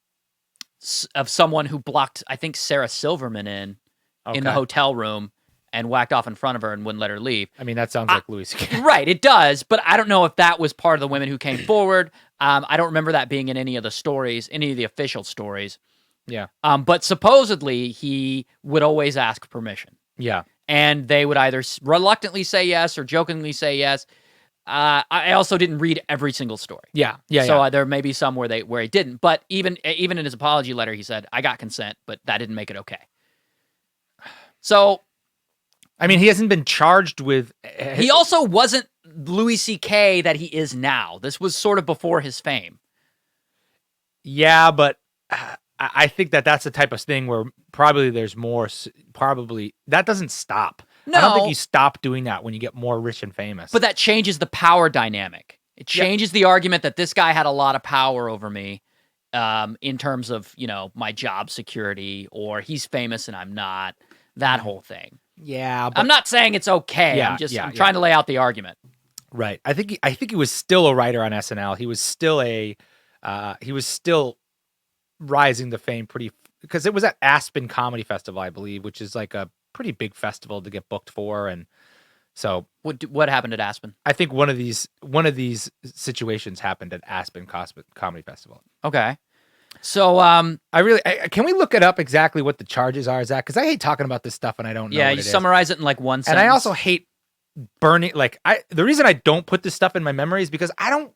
Speaker 1: someone who blocked, I think, Sarah Silverman in the hotel room and whacked off in front of her and wouldn't let her leave.
Speaker 2: I mean, that sounds like Louis C.K.
Speaker 1: Right, it does, but I don't know if that was part of the women who came forward. I don't remember that being in any of the stories, any of the official stories.
Speaker 2: Yeah.
Speaker 1: But supposedly he would always ask permission.
Speaker 2: Yeah.
Speaker 1: And they would either reluctantly say yes or jokingly say yes. I also didn't read every single story.
Speaker 2: Yeah.
Speaker 1: So there may be some where he didn't. But even in his apology letter, he said, "I got consent, but that didn't make it okay." So,
Speaker 2: I mean, he hasn't been charged with.
Speaker 1: He also wasn't Louis C.K. that he is now. This was sort of before his fame.
Speaker 2: Yeah, but I think that's the type of thing where probably there's more. Probably that doesn't stop.
Speaker 1: No.
Speaker 2: I don't think you stop doing that when you get more rich and famous.
Speaker 1: But that changes the power dynamic. It changes the argument that this guy had a lot of power over me in terms of, you know, my job security, or he's famous and I'm not, that whole thing.
Speaker 2: Yeah. But,
Speaker 1: I'm not saying it's okay.
Speaker 2: Yeah,
Speaker 1: I'm trying to lay out the argument.
Speaker 2: Right. I think he was still a writer on SNL. He was still rising to fame because it was at Aspen Comedy Festival, I believe, which is like a pretty big festival to get booked for. And so
Speaker 1: what happened at Aspen?
Speaker 2: I think one of these situations happened at Aspen Comedy Festival.
Speaker 1: Okay. So
Speaker 2: can we look it up exactly what the charges are, Zach? Because I hate talking about this stuff and I don't know.
Speaker 1: Yeah, you summarize it in like one sentence.
Speaker 2: And I also hate burning. Like the reason I don't put this stuff in my memory is because I don't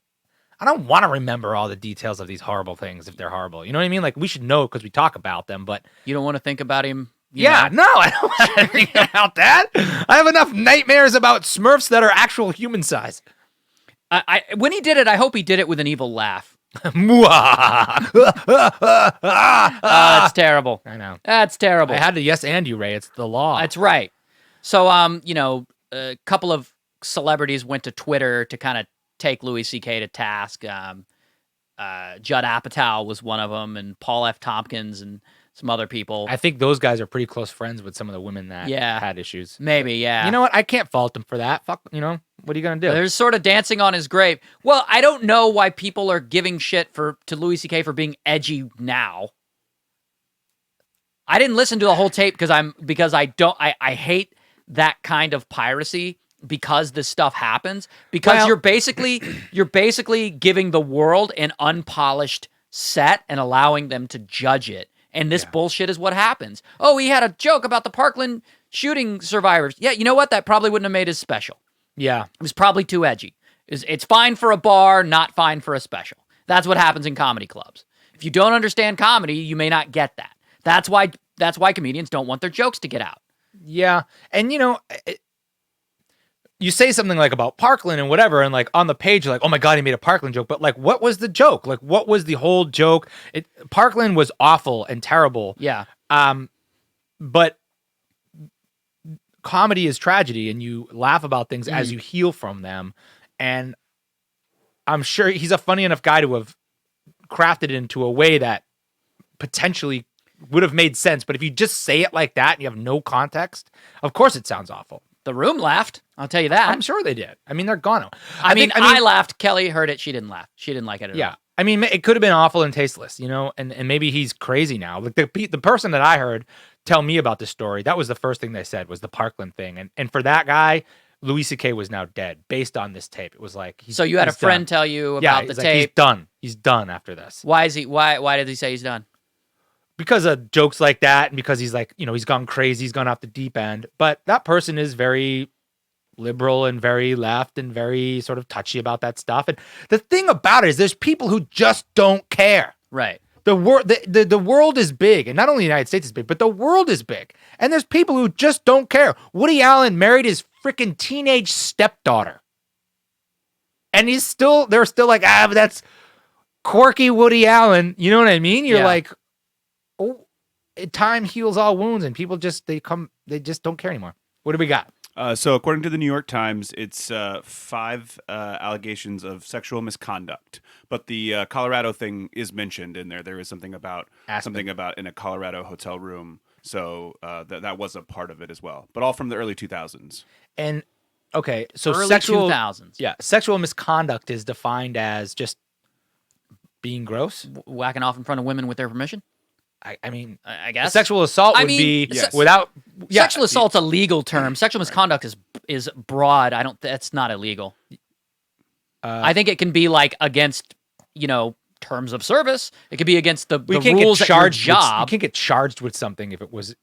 Speaker 2: want to remember all the details of these horrible things if they're horrible. You know what I mean? Like we should know because we talk about them, but
Speaker 1: you don't want to think about him.
Speaker 2: No, I don't want to think about that. I have enough nightmares about Smurfs that are actual human size.
Speaker 1: When he did it, I hope he did it with an evil laugh. That's terrible.
Speaker 2: I know.
Speaker 1: That's terrible.
Speaker 2: I had to yes and you, Ray. It's the law.
Speaker 1: That's right. So, you know, a couple of celebrities went to Twitter to kind of take Louis C.K. to task. Judd Apatow was one of them, and Paul F. Tompkins, and some other people.
Speaker 2: I think those guys are pretty close friends with some of the women that had issues.
Speaker 1: Maybe, yeah.
Speaker 2: You know what? I can't fault them for that. Fuck, you know, what are you going to do?
Speaker 1: They're sort of dancing on his grave. Well, I don't know why people are giving shit to Louis C.K. for being edgy now. I didn't listen to the whole tape because I hate that kind of piracy because this stuff happens. Because you're basically giving the world an unpolished set and allowing them to judge it. And this bullshit is what happens. Oh, he had a joke about the Parkland shooting survivors. Yeah, you know what? That probably wouldn't have made his special.
Speaker 2: Yeah.
Speaker 1: It was probably too edgy. It's fine for a bar, not fine for a special. That's what happens in comedy clubs. If you don't understand comedy, you may not get that. That's why comedians don't want their jokes to get out.
Speaker 2: Yeah. And, you know, you say something like about Parkland and whatever, and like on the page, you're like, oh my God, he made a Parkland joke. But like, what was the joke? Like, what was the whole joke? Parkland was awful and terrible.
Speaker 1: Yeah.
Speaker 2: But comedy is tragedy, and you laugh about things as you heal from them. And I'm sure he's a funny enough guy to have crafted it into a way that potentially would have made sense. But if you just say it like that and you have no context, of course it sounds awful.
Speaker 1: The room laughed. I'll tell you that.
Speaker 2: I'm sure they did. I mean, they're gonna.
Speaker 1: I mean, I laughed. Kelly heard it. She didn't laugh. She didn't like it at all.
Speaker 2: Yeah. I mean, it could have been awful and tasteless, you know, and maybe he's crazy now. Like the person that I heard tell me about this story, that was the first thing they said was the Parkland thing. And for that guy, Louis C.K. was now dead based on this tape. It was like
Speaker 1: So you had a friend tell you about the
Speaker 2: he's like,
Speaker 1: tape.
Speaker 2: he's done. He's done after this.
Speaker 1: Why is he? Why did he say he's done?
Speaker 2: Because of jokes like that, and because he's like, he's gone crazy, he's gone off the deep end. But that person is very liberal and very left and very sort of touchy about that stuff. And the thing about it is there's people who just don't care.
Speaker 1: Right.
Speaker 2: The world is big, and not only the United States is big, but the world is big. And there's people who just don't care. Woody Allen married his freaking teenage stepdaughter. And they're still like, but that's quirky Woody Allen. You know what I mean? You're like, oh, time heals all wounds, and people they just don't care anymore. What do we got?
Speaker 3: So according to the New York Times, it's 5 allegations of sexual misconduct. But the Colorado thing is mentioned in there. There is something about in a Colorado hotel room. So that was a part of it as well. But all from the early 2000s.
Speaker 2: And okay, so
Speaker 1: early
Speaker 2: sexual
Speaker 1: 2000s.
Speaker 2: Yeah, sexual misconduct is defined as just being gross,
Speaker 1: Whacking off in front of women with their permission.
Speaker 2: I mean,
Speaker 1: I guess
Speaker 2: sexual assault would be
Speaker 3: yes.
Speaker 2: without. Yeah,
Speaker 1: sexual assault's a legal term. Sexual misconduct is broad. That's not illegal. I think it can be like against terms of service. It could be against the rules at your job.
Speaker 2: You can't get charged with something if it was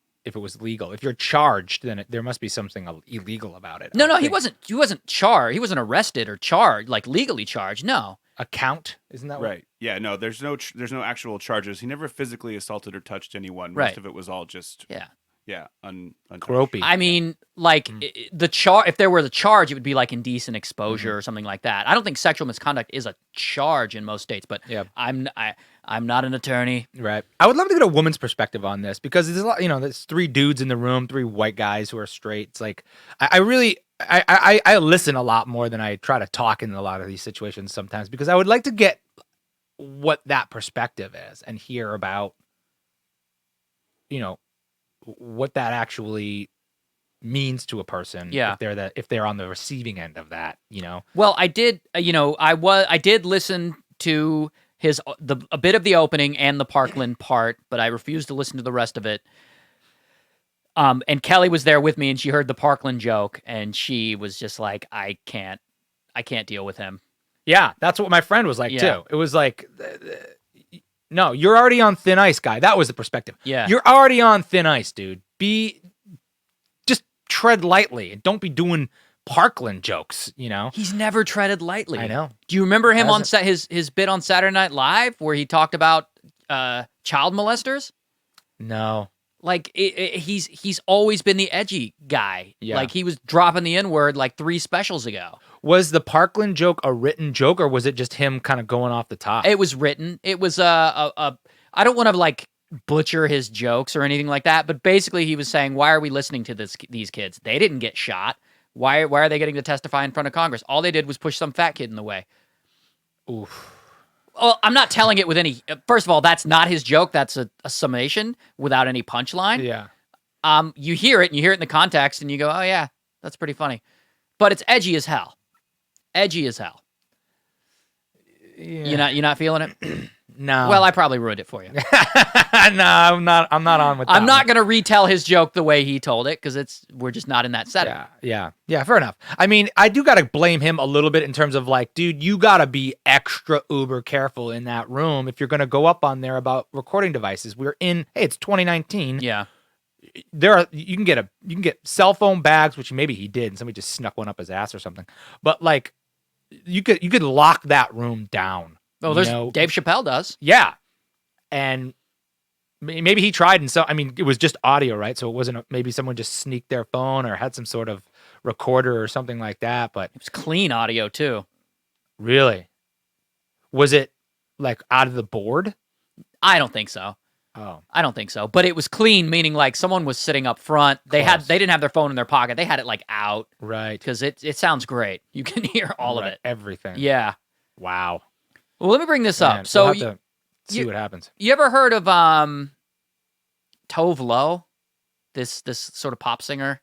Speaker 2: legal. If you're charged, then there must be something illegal about it.
Speaker 1: No, he wasn't charged. He wasn't arrested or charged, like legally charged. No.
Speaker 2: A count, isn't that
Speaker 3: right? Yeah, no, there's no actual charges. He never physically assaulted or touched anyone.
Speaker 1: Right.
Speaker 3: Most of it was all just
Speaker 2: gropey.
Speaker 1: I mean, like if there were the charge, it would be like indecent exposure or something like that. I don't think sexual misconduct is a charge in most states, but I'm not an attorney.
Speaker 2: Right. I would love to get a woman's perspective on this because there's a lot. There's 3 dudes in the room, 3 white guys who are straight. It's like I really. I listen a lot more than I try to talk in a lot of these situations sometimes because I would like to get what that perspective is and hear about, what that actually means to a person.
Speaker 1: Yeah.
Speaker 2: If they're on the receiving end of that,
Speaker 1: Well, I did. I did listen to a bit of the opening and the Parkland part, but I refused to listen to the rest of it. And Kelly was there with me, and she heard the Parkland joke, and she was just like, I can't deal with him.
Speaker 2: Yeah, that's what my friend was like too. It was like, no, you're already on thin ice, guy. That was the perspective.
Speaker 1: Yeah,
Speaker 2: you're already on thin ice, dude. Just tread lightly and don't be doing Parkland jokes.
Speaker 1: He's never treaded lightly.
Speaker 2: I know.
Speaker 1: Do you remember him on his bit on Saturday Night Live where he talked about child molesters?
Speaker 2: No.
Speaker 1: Like he's always been the edgy guy.
Speaker 2: Yeah.
Speaker 1: Like he was dropping the N-word like 3 specials ago.
Speaker 2: Was the Parkland joke a written joke or was it just him kind of going off the top?
Speaker 1: It was written. It was I don't want to like butcher his jokes or anything like that, but basically he was saying, why are we listening to these kids? They didn't get shot. Why are they getting to testify in front of Congress? All they did was push some fat kid in the way.
Speaker 2: Oof.
Speaker 1: Well, I'm not telling it with any. First of all, that's not his joke. That's a summation without any punchline.
Speaker 2: Yeah.
Speaker 1: You hear it and you hear it in the context and you go, oh yeah, that's pretty funny. But it's edgy as hell. Edgy as hell.
Speaker 2: Yeah.
Speaker 1: You're not feeling it?
Speaker 2: No.
Speaker 1: Well, I probably ruined it for you.
Speaker 2: No, I'm not on with that.
Speaker 1: I'm not going to retell his joke the way he told it because we're just not in that setting.
Speaker 2: Yeah, fair enough. I mean, I do got to blame him a little bit in terms of like, dude, you got to be extra uber careful in that room if you're going to go up on there about recording devices. It's 2019.
Speaker 1: Yeah.
Speaker 2: You can get cell phone bags, which maybe he did, and somebody just snuck one up his ass or something. But like, you could lock that room down.
Speaker 1: Oh, Dave Chappelle does.
Speaker 2: Yeah. And maybe he tried. And so, I mean, it was just audio, right? So it wasn't, maybe someone just sneaked their phone or had some sort of recorder or something like that. But
Speaker 1: it was clean audio too.
Speaker 2: Really? Was it like out of the board?
Speaker 1: I don't think so.
Speaker 2: Oh,
Speaker 1: I don't think so. But it was clean, meaning like someone was sitting up front. They didn't have their phone in their pocket. They had it like out.
Speaker 2: Right.
Speaker 1: Because it sounds great. You can hear all of it.
Speaker 2: Everything.
Speaker 1: Yeah.
Speaker 2: Wow.
Speaker 1: Well, let me bring this up.
Speaker 2: So we'll have to see what happens.
Speaker 1: You ever heard of Tove Lo? This sort of pop singer?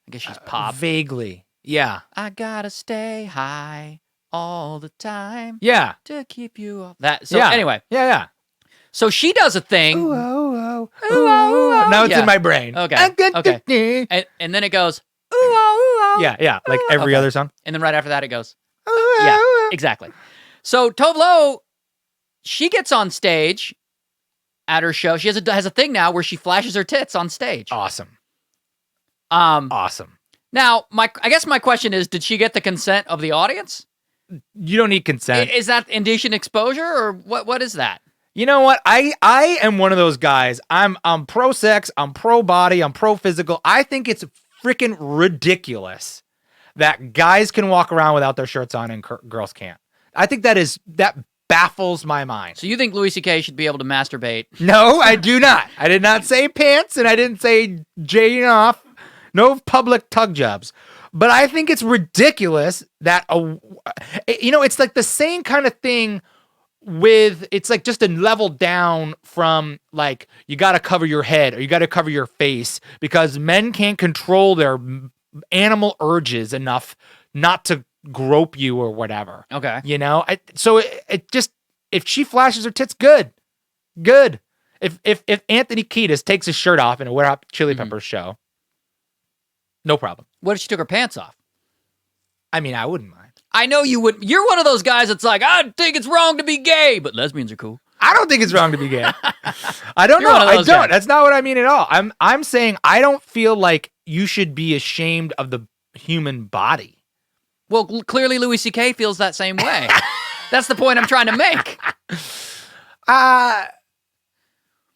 Speaker 1: I guess she's pop.
Speaker 2: Vaguely. Yeah.
Speaker 1: I gotta stay high all the time.
Speaker 2: Yeah.
Speaker 1: To keep you up. Anyway.
Speaker 2: Yeah.
Speaker 1: So she does a thing.
Speaker 2: Ooh, oh, oh. Ooh, oh, oh. Now it's in my brain.
Speaker 1: Okay. And then it goes, ooh, oh, ooh,
Speaker 2: Yeah, like every other song.
Speaker 1: And then right after that, it goes. Yeah, exactly. So Tove Lo, she gets on stage at her show. She has a thing now where she flashes her tits on stage.
Speaker 2: Awesome.
Speaker 1: Now, I guess my question is, did she get the consent of the audience?
Speaker 2: You don't need consent.
Speaker 1: Is that indecent exposure, or what is that?
Speaker 2: You know what? I am one of those guys. I'm pro sex, I'm pro body, I'm pro physical. I think it's freaking ridiculous that guys can walk around without their shirts on and girls can't. I think that baffles my mind.
Speaker 1: So you think Louis C.K. should be able to masturbate?
Speaker 2: No, I do not. I did not say pants, and I didn't say jaying off. No public tug jobs. But I think it's ridiculous that it's like the same kind of thing with, it's like just a level down from like, you got to cover your head or you got to cover your face because men can't control their animal urges enough not to grope you or whatever.
Speaker 1: Okay.
Speaker 2: So it just, if she flashes her tits, good. If Anthony Kiedis takes his shirt off in a Wet Hot Chili Peppers show, no problem.
Speaker 1: What if she took her pants off?
Speaker 2: I mean, I wouldn't mind.
Speaker 1: I know you would. You're one of those guys that's like, I think it's wrong to be gay, but lesbians are cool.
Speaker 2: I don't think it's wrong to be gay. I don't know. I don't. Guys. That's not what I mean at all. I'm saying I don't feel like you should be ashamed of the human body.
Speaker 1: Well, clearly Louis C.K. feels that same way. That's the point I'm trying to make.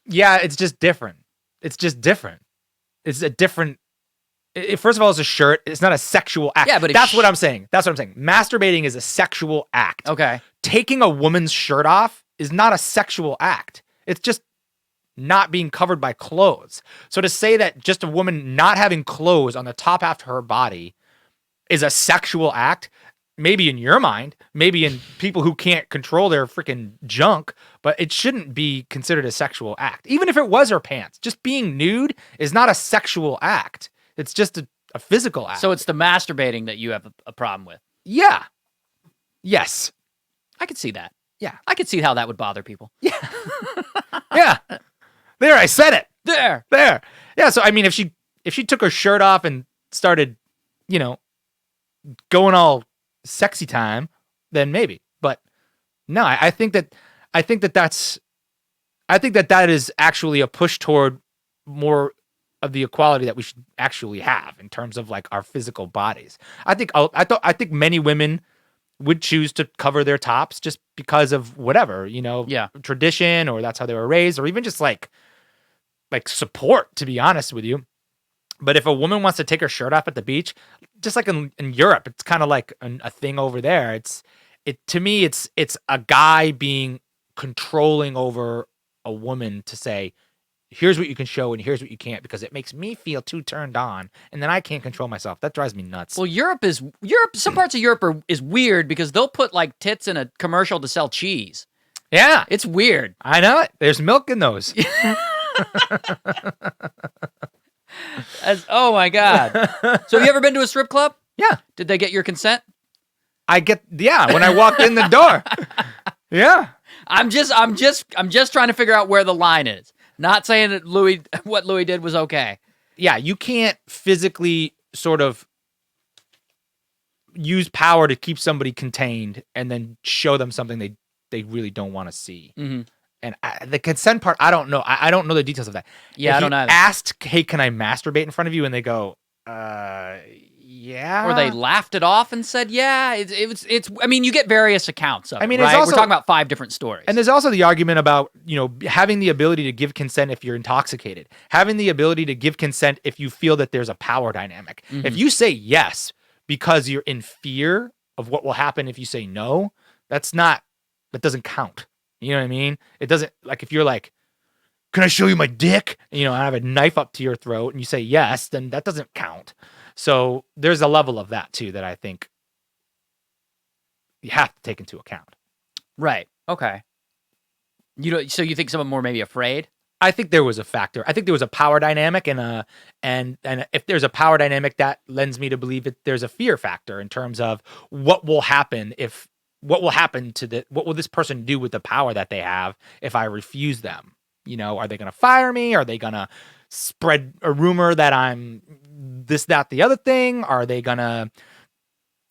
Speaker 2: Yeah, it's just different. It's a different. First of all, it's a shirt. It's not a sexual act.
Speaker 1: Yeah, but
Speaker 2: that's what I'm saying. Masturbating is a sexual act.
Speaker 1: Okay.
Speaker 2: Taking a woman's shirt off is not a sexual act. It's just not being covered by clothes. So to say that just a woman not having clothes on the top half of her body is a sexual act, maybe in your mind, maybe in people who can't control their freaking junk, but it shouldn't be considered a sexual act. Even if it was her pants, just being nude is not a sexual act. It's just a physical act.
Speaker 1: So it's the masturbating that you have a problem with.
Speaker 2: Yeah. Yes.
Speaker 1: I could see that.
Speaker 2: Yeah.
Speaker 1: I could see how that would bother people.
Speaker 2: Yeah. Yeah. There, I said it.
Speaker 1: There.
Speaker 2: Yeah, so I mean if she took her shirt off and started, going all sexy time, then maybe. But no, I think that is actually a push toward more of the equality that we should actually have in terms of like our physical bodies. I think many women would choose to cover their tops just because of whatever, tradition, or that's how they were raised, or even just like support, to be honest with you. But if a woman wants to take her shirt off at the beach, just like in Europe, it's kind of like a thing over there. To me, it's a guy being controlling over a woman to say, here's what you can show and here's what you can't, because it makes me feel too turned on and then I can't control myself. That drives me nuts.
Speaker 1: Well, some parts of Europe is weird because they'll put like tits in a commercial to sell cheese.
Speaker 2: Yeah.
Speaker 1: It's weird.
Speaker 2: I know it. There's milk in those.
Speaker 1: Oh my God. So have you ever been to a strip club?
Speaker 2: Yeah.
Speaker 1: Did they get your consent?
Speaker 2: When I walked in the door. Yeah.
Speaker 1: I'm just trying to figure out where the line is. Not saying that what Louis did was okay.
Speaker 2: Yeah, you can't physically sort of use power to keep somebody contained and then show them something they really don't want to see. Mm-hmm. And the consent part, I don't know. I don't know the details of that.
Speaker 1: Yeah,
Speaker 2: if
Speaker 1: I don't either.
Speaker 2: Asked, hey, can I masturbate in front of you? And they go, yeah.
Speaker 1: Or they laughed it off and said, yeah. It's. I mean, you get various accounts of it, right?
Speaker 2: Also,
Speaker 1: we're talking about 5 different stories.
Speaker 2: And there's also the argument about, having the ability to give consent if you're intoxicated, having the ability to give consent if you feel that there's a power dynamic. Mm-hmm. If you say yes because you're in fear of what will happen if you say no, that doesn't count. You know what I mean? It doesn't, like, if you're like, can I show you my dick? I have a knife up to your throat and you say yes, then that doesn't count. So there's a level of that too that I think you have to take into account.
Speaker 1: Right. Okay. So you think some of them were maybe afraid?
Speaker 2: I think there was a factor. I think there was a power dynamic, and if there's a power dynamic, that lends me to believe that there's a fear factor in terms of what will happen what will this person do with the power that they have if I refuse them? Are they going to fire me? Are they going to spread a rumor that I'm this, that, the other thing? Are they gonna,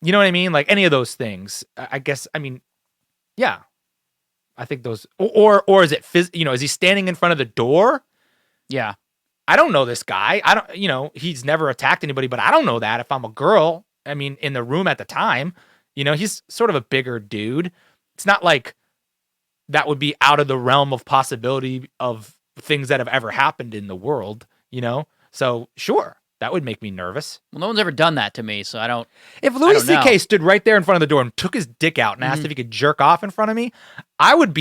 Speaker 2: you know what I mean? Like any of those things. I guess. I mean, yeah. I think those, or is it, is he standing in front of the door?
Speaker 1: Yeah.
Speaker 2: I don't know this guy. I don't, he's never attacked anybody, but I don't know that if I'm a girl. I mean, in the room at the time, he's sort of a bigger dude. It's not like that would be out of the realm of possibility of things that have ever happened in the world, So sure, that would make me nervous.
Speaker 1: Well, no one's ever done that to me, so I don't.
Speaker 2: If Louis C.K. stood right there in front of the door and took his dick out and asked if he could jerk off in front of me, I would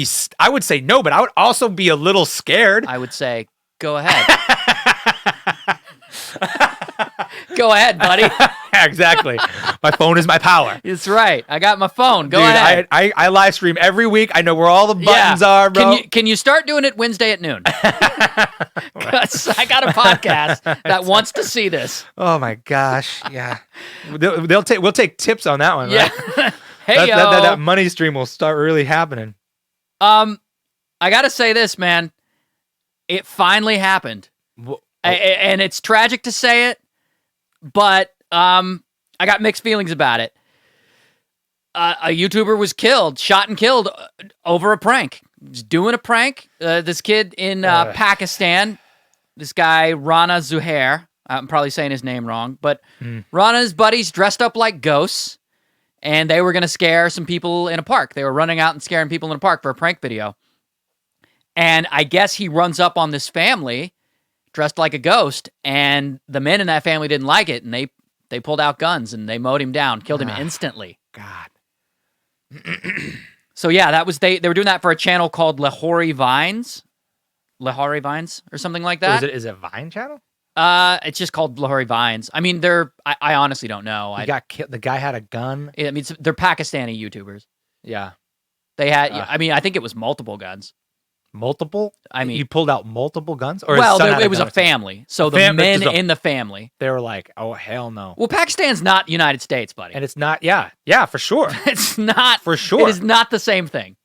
Speaker 2: say no, but I would also be a little scared.
Speaker 1: I would say, go ahead. Go ahead, buddy.
Speaker 2: Yeah, exactly. My phone is my power.
Speaker 1: That's right. I got my phone. Go
Speaker 2: Dude,
Speaker 1: ahead.
Speaker 2: I live stream every week. I know where all the buttons are, bro.
Speaker 1: Can you start doing it Wednesday at noon? Because I got a podcast that wants to see this.
Speaker 2: Oh my gosh. Yeah. We'll take tips on that one, right?
Speaker 1: Yeah. Hey,
Speaker 2: that money stream will start really happening.
Speaker 1: I gotta say this, man. It finally happened. And it's tragic to say it, but I got mixed feelings about it. A YouTuber was shot and killed over a prank. He's doing a prank. This kid in Pakistan, this guy, Rana Zuhair, I'm probably saying his name wrong, but Rana's buddies dressed up like ghosts, and they were going to scare some people in a park. They were running out and scaring people in a park for a prank video. And I guess he runs up on this family dressed like a ghost, and the men in that family didn't like it, and they pulled out guns, and they mowed him down, killed him instantly.
Speaker 2: God.
Speaker 1: So yeah, that was they were doing that for a channel called Lahori Vines or something like that.
Speaker 2: Is it a Vine channel?
Speaker 1: It's just called Lahori Vines. I mean, I honestly don't know.
Speaker 2: He got killed. The guy had a gun.
Speaker 1: I mean, they're Pakistani YouTubers.
Speaker 2: Yeah.
Speaker 1: They had, I mean, I think it was multiple guns.
Speaker 2: Multiple?
Speaker 1: I mean,
Speaker 2: he pulled out multiple guns? Or
Speaker 1: it was a family. So the men in the family.
Speaker 2: They were like, oh, hell no.
Speaker 1: Well, Pakistan's not United States, buddy.
Speaker 2: And it's not, yeah, for sure.
Speaker 1: It's not.
Speaker 2: For sure.
Speaker 1: It is not the same thing.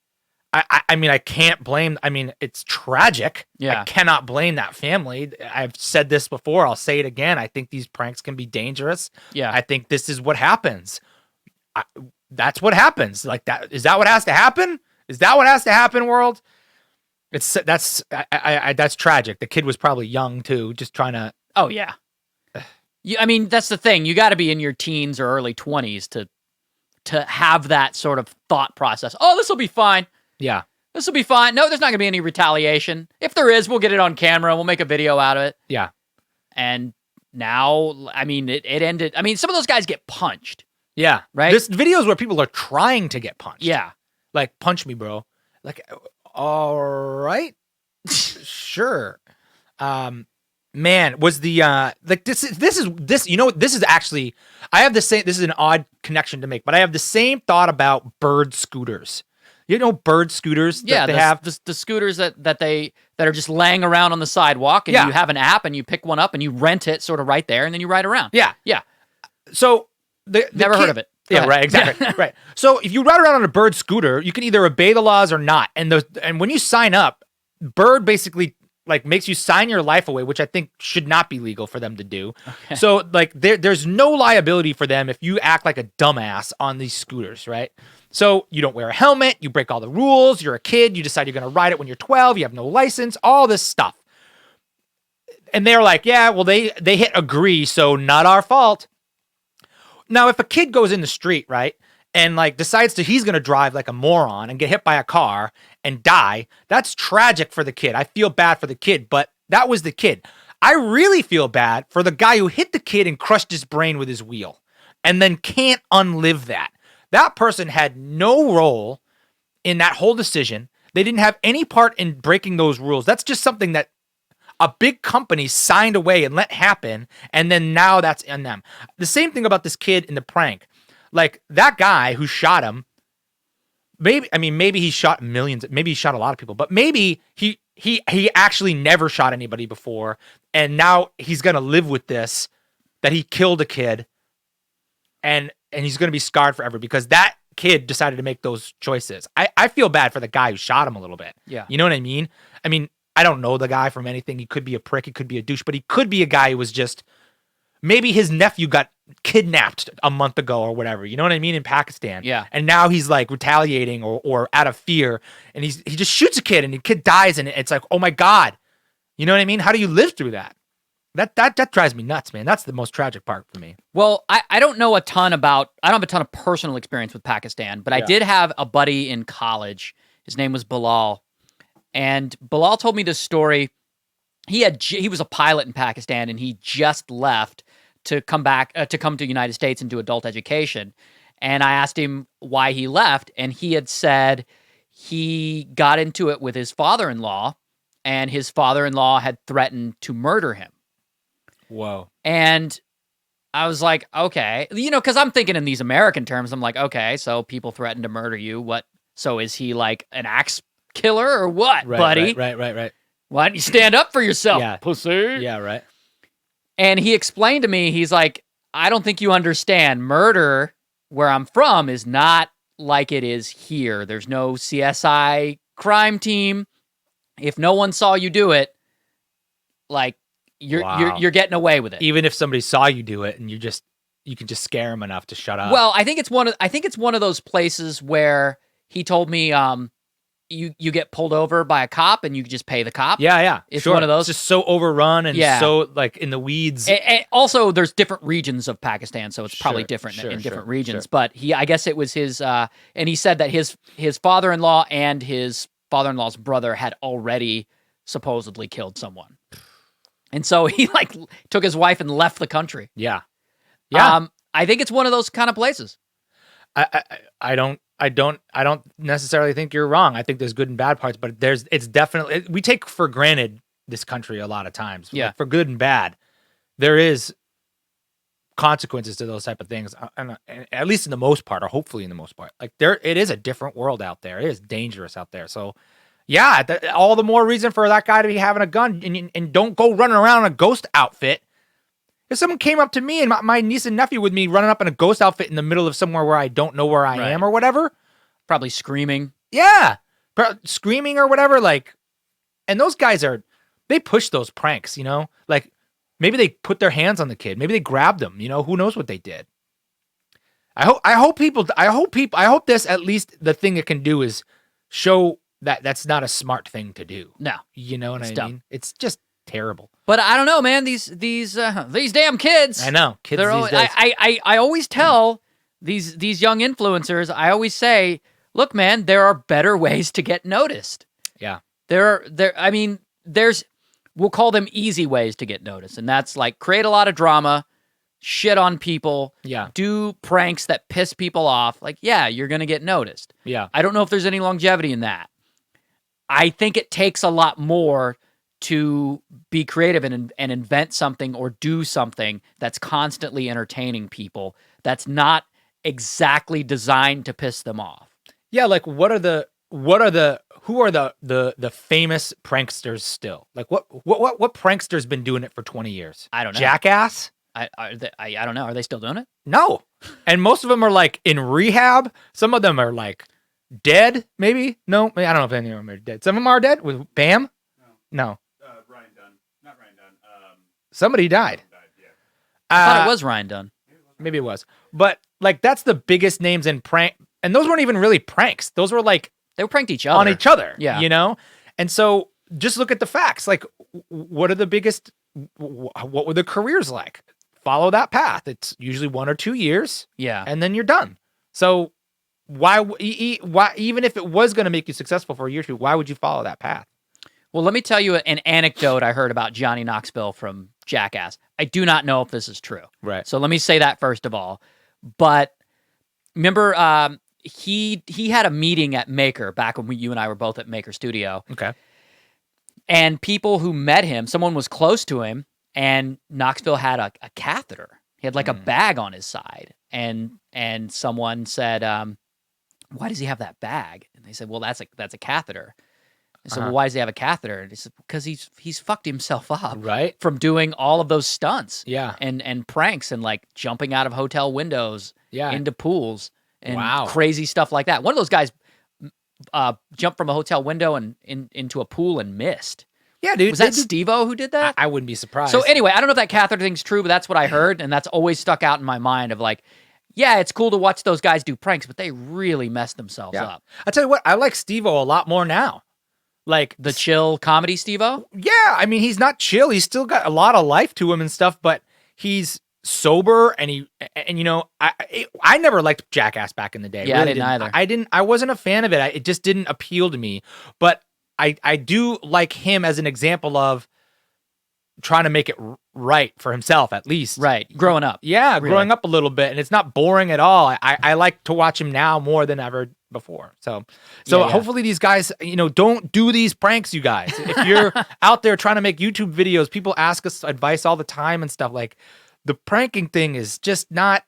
Speaker 2: I mean, I can't blame, it's tragic.
Speaker 1: Yeah.
Speaker 2: I cannot blame that family. I've said this before. I'll say it again. I think these pranks can be dangerous.
Speaker 1: Yeah.
Speaker 2: I think this is what happens. That's what happens. Like that. Is that what has to happen? Is that what has to happen, world? That's tragic. The kid was probably young too, just trying to.
Speaker 1: Oh yeah. I mean, that's the thing. You got to be in your teens or early 20s to have that sort of thought process. Oh, this will be fine.
Speaker 2: Yeah.
Speaker 1: This will be fine. No, there's not going to be any retaliation. If there is, we'll get it on camera. We'll make a video out of it.
Speaker 2: Yeah.
Speaker 1: And now, I mean, it ended. I mean, some of those guys get punched.
Speaker 2: Yeah.
Speaker 1: Right?
Speaker 2: This videos where people are trying to get punched.
Speaker 1: Yeah.
Speaker 2: Like, punch me, bro. Like, all right. Sure. Man, was the like this is actually, I have the same, this is an odd connection to make, but I have the same thought about bird scooters. You know, bird scooters that they have
Speaker 1: the scooters that are just laying around on the sidewalk, and you have an app and you pick one up and you rent it sort of right there, and then you ride around.
Speaker 2: Yeah.
Speaker 1: Yeah.
Speaker 2: So
Speaker 1: never heard of it.
Speaker 2: Yeah, right, exactly. Right. So if you ride around on a bird scooter, you can either obey the laws or not. And when you sign up, Bird basically like makes you sign your life away, which I think should not be legal for them to do. Okay. So like there's no liability for them if you act like a dumbass on these scooters, right? So you don't wear a helmet, you break all the rules, you're a kid, you decide you're going to ride it when you're 12, you have no license, all this stuff. And they're like, yeah, well, they hit agree, so not our fault. Now, if a kid goes in the street, right, and like decides he's going to drive like a moron and get hit by a car and die, that's tragic for the kid. I feel bad for the kid, but that was the kid. I really feel bad for the guy who hit the kid and crushed his brain with his wheel and then can't unlive that. That person had no role in that whole decision. They didn't have any part in breaking those rules. That's just something that a big company signed away and let happen, and then now that's in them. The same thing about this kid in the prank. Like, that guy who shot him, maybe he shot millions, maybe he shot a lot of people, but maybe he actually never shot anybody before, and now he's going to live with this, that he killed a kid, and he's going to be scarred forever because that kid decided to make those choices. I feel bad for the guy who shot him a little bit.
Speaker 1: Yeah.
Speaker 2: You know what I mean? I don't know the guy from anything. He could be a prick. He could be a douche, but he could be a guy who was just maybe his nephew got kidnapped a month ago or whatever, you know what I mean, in Pakistan.
Speaker 1: Yeah.
Speaker 2: And now he's like retaliating or out of fear, and he just shoots a kid, and the kid dies, and it's like, oh my God. You know what I mean? How do you live through that? That drives me nuts, man. That's the most tragic part for me.
Speaker 1: Well, I don't know a ton about, I don't have a ton of personal experience with Pakistan, but I did have a buddy in college. His name was Bilal. And Bilal told me this story. He was a pilot in Pakistan, and he just left to come back, to come to the United States and do adult education. And I asked him why he left, and he had said he got into it with his father-in-law, and his father-in-law had threatened to murder him.
Speaker 2: Whoa.
Speaker 1: And I was like, okay, you know, because I'm thinking in these American terms. I'm like, okay, so people threaten to murder you. What? So is he like an axe killer or what, buddy?
Speaker 2: Right.
Speaker 1: Why don't you stand up for yourself,
Speaker 2: Yeah.
Speaker 1: pussy?
Speaker 2: Yeah, right.
Speaker 1: And he explained to me, he's like, I don't think you understand. Murder, where I'm from, is not like it is here. There's no CSI crime team. If no one saw you do it, like, you're getting away with it.
Speaker 2: Even if somebody saw you do it, and you can just scare them enough to shut up.
Speaker 1: Well, I think it's one of those places where he told me you get pulled over by a cop and you just pay the cop.
Speaker 2: Yeah.
Speaker 1: It's
Speaker 2: sure.
Speaker 1: one of those.
Speaker 2: It's just so overrun and so like in the weeds.
Speaker 1: And also, there's different regions of Pakistan, so it's probably different in different regions.
Speaker 2: Sure.
Speaker 1: But I guess it was his, and he said that his father-in-law and his father-in-law's brother had already supposedly killed someone. And so he like took his wife and left the country.
Speaker 2: Yeah.
Speaker 1: I think it's one of those kind of places.
Speaker 2: I don't necessarily think you're wrong. I think there's good and bad parts, but it's definitely, we take for granted this country a lot of times.
Speaker 1: Yeah.
Speaker 2: Like, for good and bad, there is consequences to those type of things, and at least in the most part, or hopefully in the most part. Like, it is a different world out there. It is dangerous out there. So yeah, all the more reason for that guy to be having a gun, and don't go running around in a ghost outfit. If someone came up to me and my niece and nephew with me running up in a ghost outfit in the middle of somewhere where I don't know where I am or whatever.
Speaker 1: Probably screaming.
Speaker 2: Yeah. Screaming or whatever. Like, and those guys they push those pranks, you know? Like, maybe they put their hands on the kid. Maybe they grabbed him, you know? Who knows what they did? I hope this, at least the thing it can do is show that that's not a smart thing to do.
Speaker 1: No.
Speaker 2: You know what I
Speaker 1: dumb.
Speaker 2: mean? It's just terrible.
Speaker 1: But I don't know, man. These damn kids.
Speaker 2: I know. Kids
Speaker 1: They're
Speaker 2: these days.
Speaker 1: I always tell these young influencers, I always say, look, man, there are better ways to get noticed.
Speaker 2: Yeah.
Speaker 1: We'll call them easy ways to get noticed. And that's like create a lot of drama, shit on people, do pranks that piss people off. Like, yeah, you're going to get noticed.
Speaker 2: Yeah.
Speaker 1: I don't know if there's any longevity in that. I think it takes a lot more to be creative and invent something or do something that's constantly entertaining people, that's not exactly designed to piss them off.
Speaker 2: Yeah, like who are the famous pranksters still? Like what prankster's been doing it for 20 years?
Speaker 1: I don't know.
Speaker 2: Jackass?
Speaker 1: I don't know. Are they still doing it?
Speaker 2: No. And most of them are like in rehab. Some of them are like dead, maybe. No, I don't know if any of them are dead. Some of them are dead with Bam? No.
Speaker 3: Ryan Dunn. Not Ryan Dunn.
Speaker 2: Somebody died.
Speaker 1: I thought it was Ryan Dunn.
Speaker 2: Maybe it was. But like that's the biggest names in prank. And those weren't even really pranks. Those were like
Speaker 1: they were pranked each other.
Speaker 2: On each other.
Speaker 1: Yeah.
Speaker 2: You know? And so just look at the facts. Like what are the biggest, what were the careers like? Follow that path. It's usually 1 or 2 years.
Speaker 1: Yeah.
Speaker 2: And then you're done. So why even if it was going to make you successful for a year or two, why would you follow that path?
Speaker 1: Well, let me tell you an anecdote I heard about Johnny Knoxville from Jackass. I do not know if this is true.
Speaker 2: Right.
Speaker 1: So let me say that first of all. But remember, he had a meeting at Maker back when you and I were both at Maker Studio.
Speaker 2: Okay.
Speaker 1: And people who met him, someone was close to him, and Knoxville had a catheter. He had like a bag on his side. And someone said, why does he have that bag? And they said, well, that's a catheter. I said, well, why does he have a catheter? And he said, because he's fucked himself up,
Speaker 2: right,
Speaker 1: from doing all of those stunts,
Speaker 2: yeah,
Speaker 1: and pranks and like jumping out of hotel windows, into pools and crazy stuff like that. One of those guys jumped from a hotel window and into a pool and missed.
Speaker 2: Yeah, dude.
Speaker 1: Was that Steve-O who did that?
Speaker 2: I wouldn't be surprised.
Speaker 1: So anyway, I don't know if that catheter thing's true, but that's what I heard, and that's always stuck out in my mind of like, yeah, it's cool to watch those guys do pranks, but they really messed themselves up.
Speaker 2: I'll tell you what, I like Steve-O a lot more now. Like
Speaker 1: The chill comedy Steve-O?
Speaker 2: Yeah, I mean, he's not chill. He's still got a lot of life to him and stuff, but he's sober and you know, I never liked Jackass back in the day.
Speaker 1: Yeah,
Speaker 2: Really
Speaker 1: I didn't either.
Speaker 2: I wasn't a fan of it. It just didn't appeal to me. But I do like him as an example of trying to make it right for himself, at least.
Speaker 1: Right, growing up.
Speaker 2: Yeah,
Speaker 1: Really.
Speaker 2: growing up a little bit, and it's not boring at all. I like to watch him now more than ever before. So
Speaker 1: Yeah.
Speaker 2: hopefully these guys, you know, don't do these pranks, you guys. If you're out there trying to make YouTube videos, people ask us advice all the time and stuff. Like, the pranking thing is just not.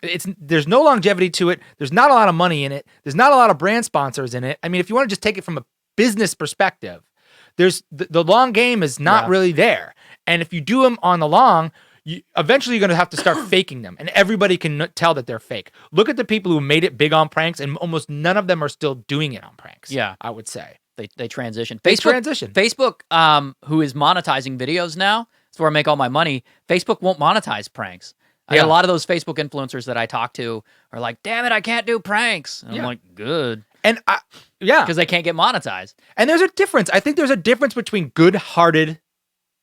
Speaker 2: There's no longevity to it. There's not a lot of money in it. There's not a lot of brand sponsors in it. I mean, if you want to just take it from a business perspective, there's the long game is not really there. And if you do them on the long, eventually you're going to have to start faking them, and everybody can tell that they're fake. Look at the people who made it big on pranks, and almost none of them are still doing it on pranks.
Speaker 1: Yeah.
Speaker 2: I would say
Speaker 1: They transition.
Speaker 2: They transition.
Speaker 1: Facebook, who is monetizing videos now, that's where I make all my money. Facebook won't monetize pranks.
Speaker 2: Yeah.
Speaker 1: A lot of those Facebook influencers that I talk to are like, "Damn it, I can't do pranks." And I'm like, "Good,"
Speaker 2: and
Speaker 1: because they can't get monetized.
Speaker 2: And there's a difference. I think there's a difference between good-hearted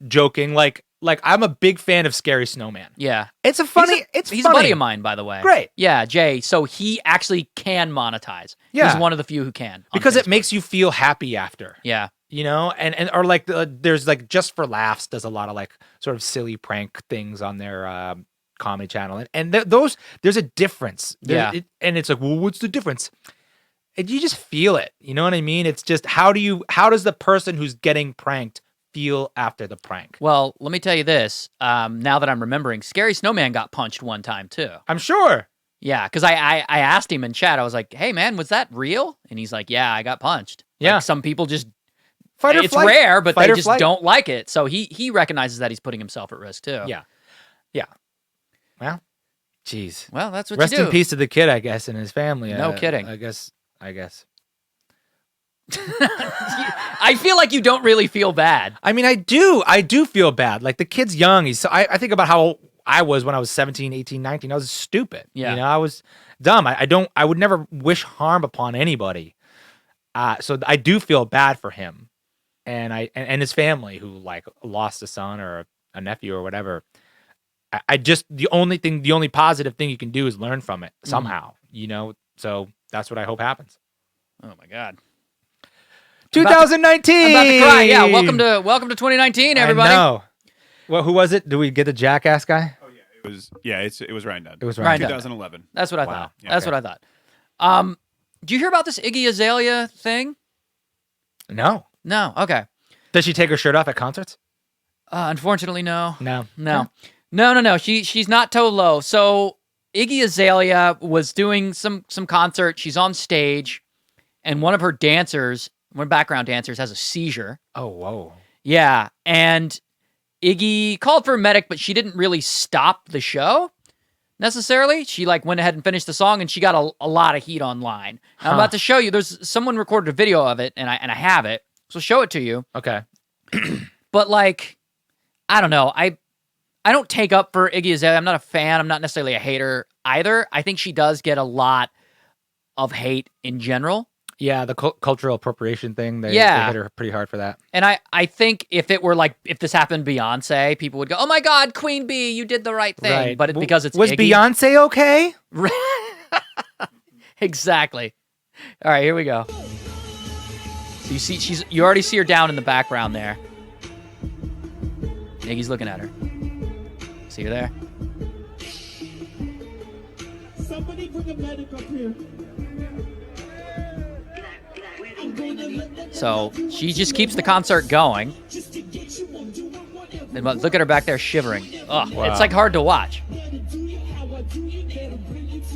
Speaker 2: joking, like I'm a big fan of Scary Snowman.
Speaker 1: Yeah,
Speaker 2: It's a funny.
Speaker 1: He's
Speaker 2: funny.
Speaker 1: a buddy of mine, by the way.
Speaker 2: Great.
Speaker 1: Yeah, Jay. So he actually can monetize.
Speaker 2: Yeah.
Speaker 1: He's one of the few who can on
Speaker 2: because it
Speaker 1: Facebook.
Speaker 2: makes you feel happy after.
Speaker 1: Yeah.
Speaker 2: You know, and or like there's like Just for Laughs does a lot of like sort of silly prank things on their comedy channel, and there's a difference. And it's like, well, what's the difference? You just feel it. You know what I mean? It's just how does the person who's getting pranked feel after the prank?
Speaker 1: Well, let me tell you this. Now that I'm remembering, Scary Snowman got punched one time too.
Speaker 2: I'm sure.
Speaker 1: Yeah, because I asked him in chat. I was like, "Hey man, was that real?" And he's like, "Yeah, I got punched."
Speaker 2: Yeah.
Speaker 1: Like, some people just
Speaker 2: Fight or
Speaker 1: it's
Speaker 2: flight.
Speaker 1: rare, but
Speaker 2: Fight
Speaker 1: they
Speaker 2: or
Speaker 1: just
Speaker 2: flight.
Speaker 1: don't like it. So he recognizes that he's putting himself at risk too.
Speaker 2: Yeah. Well, jeez.
Speaker 1: Well, that's what
Speaker 2: Rest
Speaker 1: you do.
Speaker 2: in peace to the kid, I guess, and his family.
Speaker 1: No kidding.
Speaker 2: I guess.
Speaker 1: I feel like you don't really feel bad.
Speaker 2: I mean, I do feel bad. Like, the kid's young. I think about how I was when I was 17, 18, 19. I was stupid.
Speaker 1: Yeah.
Speaker 2: You know, I was dumb. I would never wish harm upon anybody. So I do feel bad for him and his family who like lost a son or a nephew or whatever. I just, the only positive thing you can do is learn from it somehow, you know? So that's what I hope happens.
Speaker 1: Oh my God.
Speaker 2: 2019.
Speaker 1: I'm about to cry. Yeah, welcome to 2019, everybody.
Speaker 2: I know. Well, who was it? Did we get the Jackass guy?
Speaker 3: Oh yeah, it was Ryan Dunn.
Speaker 2: It was
Speaker 1: Ryan
Speaker 2: Ryan.
Speaker 1: Dunn.
Speaker 3: 2011.
Speaker 1: That's what I
Speaker 2: Wow.
Speaker 1: thought.
Speaker 3: Yeah,
Speaker 1: That's
Speaker 3: okay.
Speaker 1: what I thought. Do you hear about this Iggy Azalea thing?
Speaker 2: No.
Speaker 1: No. Okay.
Speaker 2: Does she take her shirt off at concerts?
Speaker 1: Unfortunately, no.
Speaker 2: No.
Speaker 1: No. She's not toe low. So Iggy Azalea was doing some concert. She's on stage, and one of her background dancers, has a seizure.
Speaker 2: Oh, whoa.
Speaker 1: Yeah, and Iggy called for a medic, but she didn't really stop the show necessarily. She like went ahead and finished the song, and she got a lot of heat online. And I'm about to show you. There's someone recorded a video of it, and I have it. So show it to you.
Speaker 2: Okay.
Speaker 1: But like, I don't know. I don't take up for Iggy Azalea. I'm not a fan. I'm not necessarily a hater either. I think she does get a lot of hate in general.
Speaker 2: Yeah, the cultural appropriation thing, they hit her pretty hard for that.
Speaker 1: And I think if this happened to Beyonce, people would go, "Oh my God, Queen Bee, you did the right thing."
Speaker 2: Right.
Speaker 1: But because it's
Speaker 2: Was
Speaker 1: Iggy,
Speaker 2: Beyonce okay?
Speaker 1: Exactly. All right, here we go. So you already see her down in the background there. Iggy's looking at her. See her there?
Speaker 4: Somebody bring a medic up here.
Speaker 1: So she just keeps the concert going. And look at her back there shivering. Ugh,
Speaker 2: Wow.
Speaker 1: It's like hard to watch.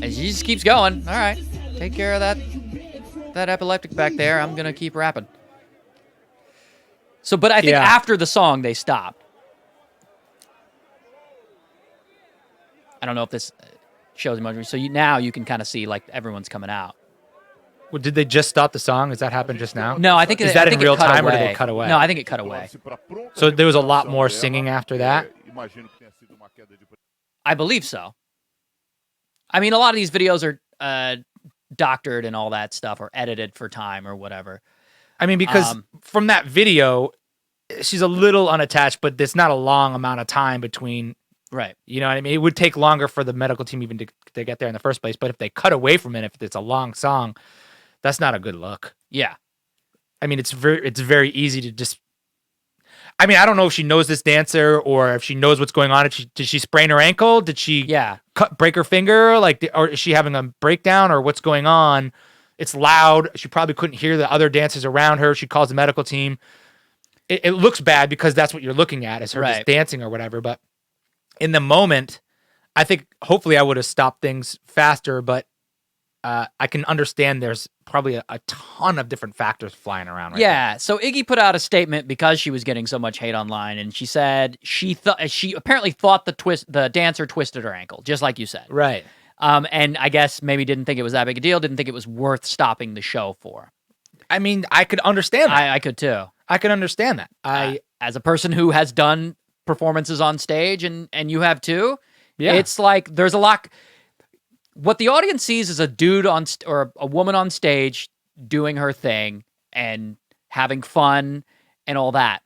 Speaker 1: And she just keeps going. All right, take care of that epileptic back there. I'm gonna keep rapping. So, but I think after the song they stopped. I don't know if this shows much. So now you can kind of see like everyone's coming out.
Speaker 2: Well, did they just stop the song? Has that happened just now?
Speaker 1: No, I think
Speaker 2: Is
Speaker 1: I
Speaker 2: that
Speaker 1: think
Speaker 2: in real
Speaker 1: it cut
Speaker 2: time or
Speaker 1: away.
Speaker 2: did it cut away?
Speaker 1: No, I think it cut away.
Speaker 2: So there was a lot more singing after that?
Speaker 1: I believe so. I mean, a lot of these videos are doctored and all that stuff, or edited for time or whatever.
Speaker 2: I mean, because from that video, she's a little unattached, but there's not a long amount of time between.
Speaker 1: Right.
Speaker 2: You know what I mean? It would take longer for the medical team even to get there in the first place. But if they cut away from it, if it's a long song, that's not a good look.
Speaker 1: Yeah.
Speaker 2: I mean, it's very easy to just. I mean, I don't know if she knows this dancer or if she knows what's going on. Did she sprain her ankle? Did she break her finger? Like, or is she having a breakdown or what's going on? It's loud. She probably couldn't hear the other dancers around her. She calls the medical team. It looks bad because that's what you're looking at is her just dancing or whatever. But in the moment, I think hopefully I would have stopped things faster, but I can understand there's probably a ton of different factors flying around right now.
Speaker 1: So Iggy put out a statement because she was getting so much hate online, and she said she apparently thought the dancer twisted her ankle, just like you said.
Speaker 2: Right.
Speaker 1: And I guess maybe didn't think it was that big a deal, didn't think it was worth stopping the show for.
Speaker 2: I mean, I could understand that.
Speaker 1: I could too.
Speaker 2: I could understand that.
Speaker 1: As a person who has done performances on stage, and you have too, it's like there's a lot. What the audience sees is a dude or a woman on stage doing her thing and having fun and all that.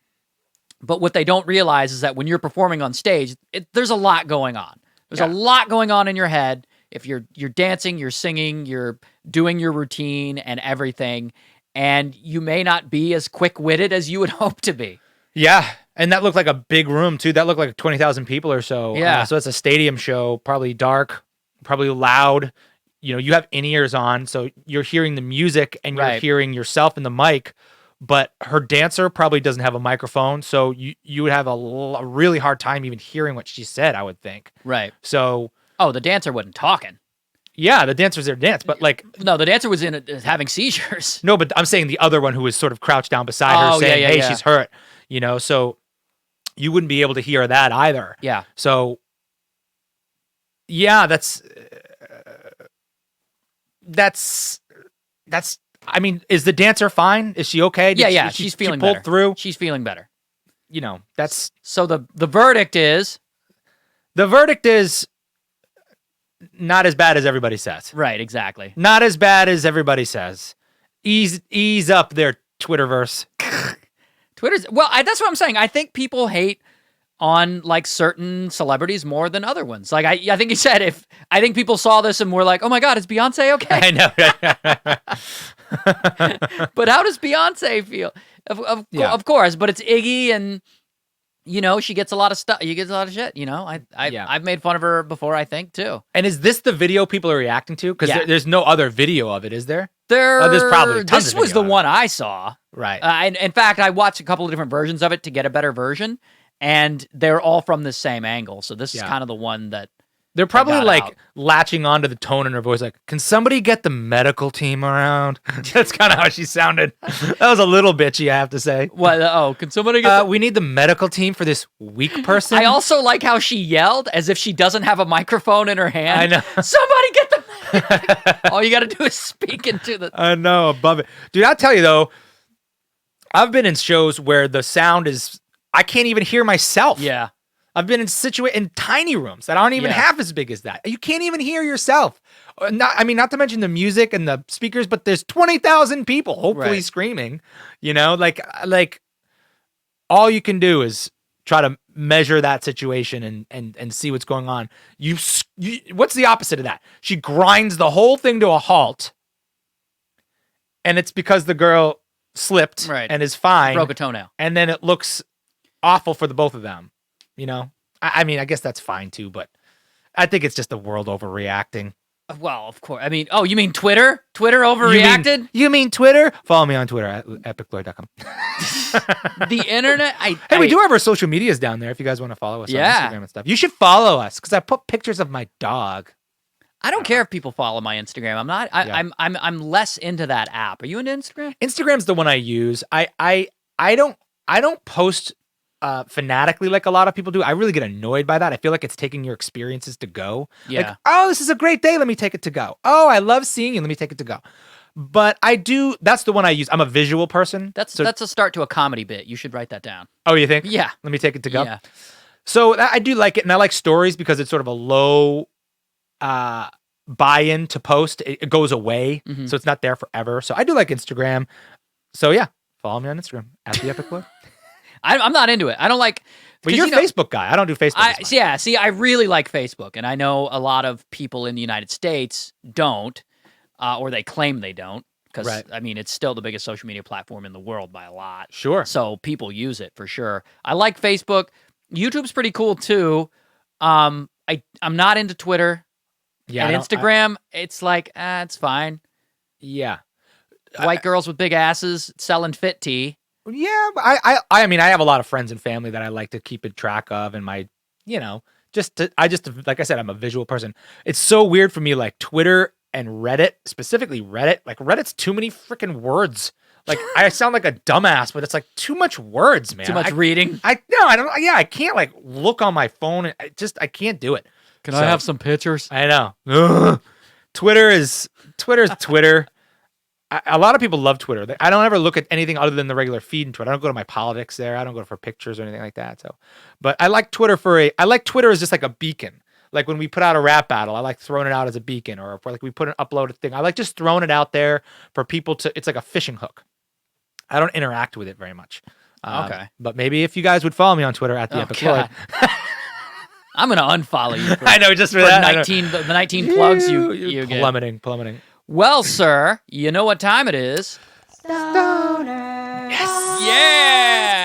Speaker 1: But what they don't realize is that when you're performing on stage, there's a lot going on. There's a lot going on in your head. If you're dancing, you're singing, you're doing your routine and everything, and you may not be as quick-witted as you would hope to be.
Speaker 2: Yeah, and that looked like a big room too. That looked like 20,000 people or so.
Speaker 1: Yeah.
Speaker 2: So it's a stadium show, probably dark, probably loud. You know, you have in-ears on, so you're hearing the music and you're hearing yourself in the mic, but her dancer probably doesn't have a microphone, so you would have a really hard time even hearing what she said, I would think.
Speaker 1: Right.
Speaker 2: So...
Speaker 1: Oh, the dancer wasn't talking.
Speaker 2: Yeah, the dancer's there to dance, but like...
Speaker 1: No, the dancer was having seizures.
Speaker 2: No, but I'm saying the other one who was sort of crouched down beside her saying, hey, she's hurt, you know, so you wouldn't be able to hear that either.
Speaker 1: Yeah.
Speaker 2: So... Yeah, that's. I mean, is the dancer fine? Is she okay?
Speaker 1: She's feeling better.
Speaker 2: She pulled through.
Speaker 1: She's feeling better.
Speaker 2: You know, that's.
Speaker 1: So the verdict is.
Speaker 2: The verdict is not as bad as everybody says.
Speaker 1: Right. Exactly.
Speaker 2: Not as bad as everybody says. Ease up there, Twitterverse.
Speaker 1: Twitter's that's what I'm saying. I think people hate on like certain celebrities more than other ones. Like I think he said I think people saw this and were like, oh my God, is Beyonce okay?
Speaker 2: I know.
Speaker 1: But how does Beyonce feel? Of course, but it's Iggy, and you know, she gets a lot of stuff. You get a lot of shit. You know, I've made fun of her before, I think too.
Speaker 2: And is this the video people are reacting to? Because there's no other video of it, is there?
Speaker 1: There's
Speaker 2: probably tons
Speaker 1: this
Speaker 2: of
Speaker 1: was the
Speaker 2: video
Speaker 1: one I saw.
Speaker 2: Right.
Speaker 1: And in fact, I watched a couple of different versions of it to get a better version. And they're all from the same angle. So this is kind of the one that
Speaker 2: they're probably like latching onto the tone in her voice. Like, can somebody get the medical team around? That's kind of how she sounded. That was a little bitchy, I have to say.
Speaker 1: What? Oh, can somebody get
Speaker 2: we need the medical team for this weak person.
Speaker 1: I also like how she yelled as if she doesn't have a microphone in her hand.
Speaker 2: I know.
Speaker 1: Somebody get the all you got to do is speak into the...
Speaker 2: I know, above it. Dude, I'll tell you though, I've been in shows where the sound is... I can't even hear myself.
Speaker 1: Yeah.
Speaker 2: I've been in tiny rooms that aren't even half as big as that. You can't even hear yourself. Not to mention the music and the speakers, but there's 20,000 people hopefully screaming, you know, like all you can do is try to measure that situation and see what's going on. You what's the opposite of that? She grinds the whole thing to a halt. And it's because the girl slipped and is fine.
Speaker 1: Broke a toenail.
Speaker 2: And then it looks awful for the both of them, you know? I mean, I guess that's fine too, but I think it's just the world overreacting.
Speaker 1: Well, of course. I mean, oh, you mean Twitter? Twitter overreacted?
Speaker 2: You mean Twitter? Follow me on Twitter at epiclloyd.com.
Speaker 1: The internet?
Speaker 2: Hey, we do have our social medias down there if you guys want to follow us on Instagram and stuff. You should follow us because I put pictures of my dog.
Speaker 1: I don't care if people follow my Instagram. I'm not. I'm less into that app. Are you into Instagram?
Speaker 2: Instagram's the one I use. I don't post fanatically like a lot of people do. I really get annoyed by that. I feel like it's taking your experiences to go.
Speaker 1: Yeah.
Speaker 2: Like, oh, this is a great day. Let me take it to go. Oh, I love seeing you. Let me take it to go. But I do. That's the one I use. I'm a visual person.
Speaker 1: That's a start to a comedy bit. You should write that down.
Speaker 2: Oh, you think?
Speaker 1: Yeah.
Speaker 2: Let me take it to go.
Speaker 1: Yeah.
Speaker 2: So I do like it, and I like stories because it's sort of a low buy-in to post. It goes away, so it's not there forever. So I do like Instagram. So yeah, follow me on Instagram at the Epic Lloyd.
Speaker 1: I'm not into it. I don't like.
Speaker 2: But you're a Facebook guy. I don't do Facebook. as much.
Speaker 1: See, I really like Facebook, and I know a lot of people in the United States don't, or they claim they don't, because
Speaker 2: Right.
Speaker 1: I mean it's still the biggest social media platform in the world by a lot.
Speaker 2: Sure.
Speaker 1: So people use it for sure. I like Facebook. YouTube's pretty cool too. I'm not into Twitter.
Speaker 2: Yeah.
Speaker 1: And Instagram, it's like, it's fine.
Speaker 2: Yeah.
Speaker 1: White girls with big asses selling fit tea.
Speaker 2: Yeah, but I mean, I have a lot of friends and family that I like to keep in track of, and my, like I said, I'm a visual person. It's so weird for me, like Twitter and Reddit, specifically Reddit. Like Reddit's too many freaking words. Like I sound like a dumbass, but it's like too much words, man.
Speaker 1: Too much reading.
Speaker 2: I don't. Yeah, I can't like look on my phone. And I can't do it.
Speaker 1: Can I have some pictures?
Speaker 2: I know. Ugh. Twitter's Twitter. A lot of people love Twitter. I don't ever look at anything other than the regular feed in Twitter. I don't go to my politics there. I don't go for pictures or anything like that. So, but I like Twitter I like Twitter as just like a beacon. Like when we put out a rap battle, I like throwing it out as a beacon, or if like we put an uploaded thing. I like just throwing it out there for people to. It's like a fishing hook. I don't interact with it very much.
Speaker 1: Okay.
Speaker 2: But maybe if you guys would follow me on Twitter at the Epic Lloyd.
Speaker 1: I'm gonna unfollow you.
Speaker 2: I know, just for
Speaker 1: for
Speaker 2: that.
Speaker 1: 19 the 19 plugs you get.
Speaker 2: Plummeting.
Speaker 1: Well, sir, you know what time it is. Yeah.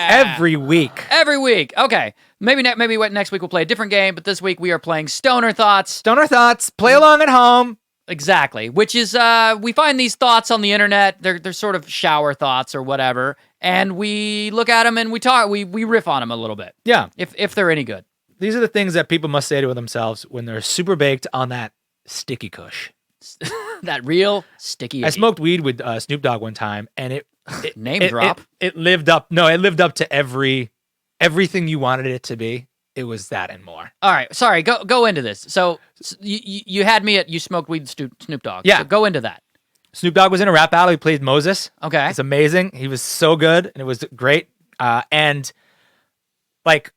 Speaker 2: Every week.
Speaker 1: Every week. Okay. Maybe next week we'll play a different game, but this week we are playing Stoner Thoughts.
Speaker 2: Stoner Thoughts. Play along at home.
Speaker 1: Exactly. Which is we find these thoughts on the internet. They're sort of shower thoughts or whatever, and we look at them and we talk. We riff on them a little bit.
Speaker 2: Yeah.
Speaker 1: If they're any good.
Speaker 2: These are the things that people must say to themselves when they're super baked on that sticky kush.
Speaker 1: That real sticky.
Speaker 2: I smoked weed with Snoop Dogg one time, and it
Speaker 1: Name drop.
Speaker 2: It lived up. No, it lived up to everything you wanted it to be. It was that and more.
Speaker 1: All right. Sorry. Go into this. So you had me at you smoked weed with Snoop Dogg.
Speaker 2: Yeah.
Speaker 1: So go into that.
Speaker 2: Snoop Dogg was in a rap battle. He played Moses.
Speaker 1: Okay.
Speaker 2: It's amazing. He was so good, and it was great. And like.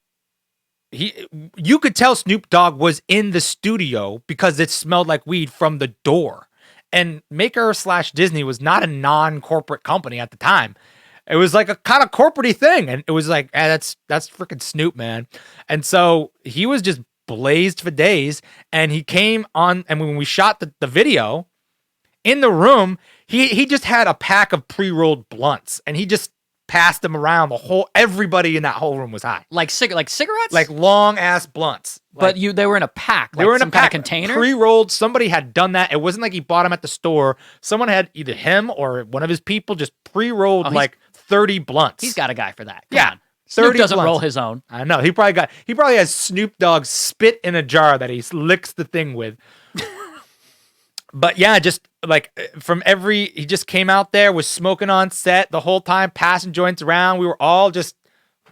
Speaker 2: You could tell Snoop Dogg was in the studio because it smelled like weed from the door. And Maker/Disney was not a non-corporate company at the time. It was like a kind of corporate-y thing. And it was like, that's freaking Snoop, man. And so he was just blazed for days. And he came on, and when we shot the video, in the room, he just had a pack of pre-rolled blunts. And he just passed them around. Everybody in that whole room was high.
Speaker 1: Like cigarettes?
Speaker 2: Like long ass blunts.
Speaker 1: But they were in a pack.
Speaker 2: They were in a
Speaker 1: pack
Speaker 2: pack,
Speaker 1: container.
Speaker 2: pre-rolled. Somebody had done that. It wasn't like he bought them at the store. Someone had either him or one of his people just pre-rolled like 30 blunts.
Speaker 1: He's got a guy for that. Come
Speaker 2: Yeah.
Speaker 1: on. Snoop
Speaker 2: 30
Speaker 1: doesn't
Speaker 2: blunts.
Speaker 1: roll his own.
Speaker 2: I know. He probably has Snoop Dogg spit in a jar that he licks the thing with. But yeah, just like he just came out there, was smoking on set the whole time, passing joints around. We were all just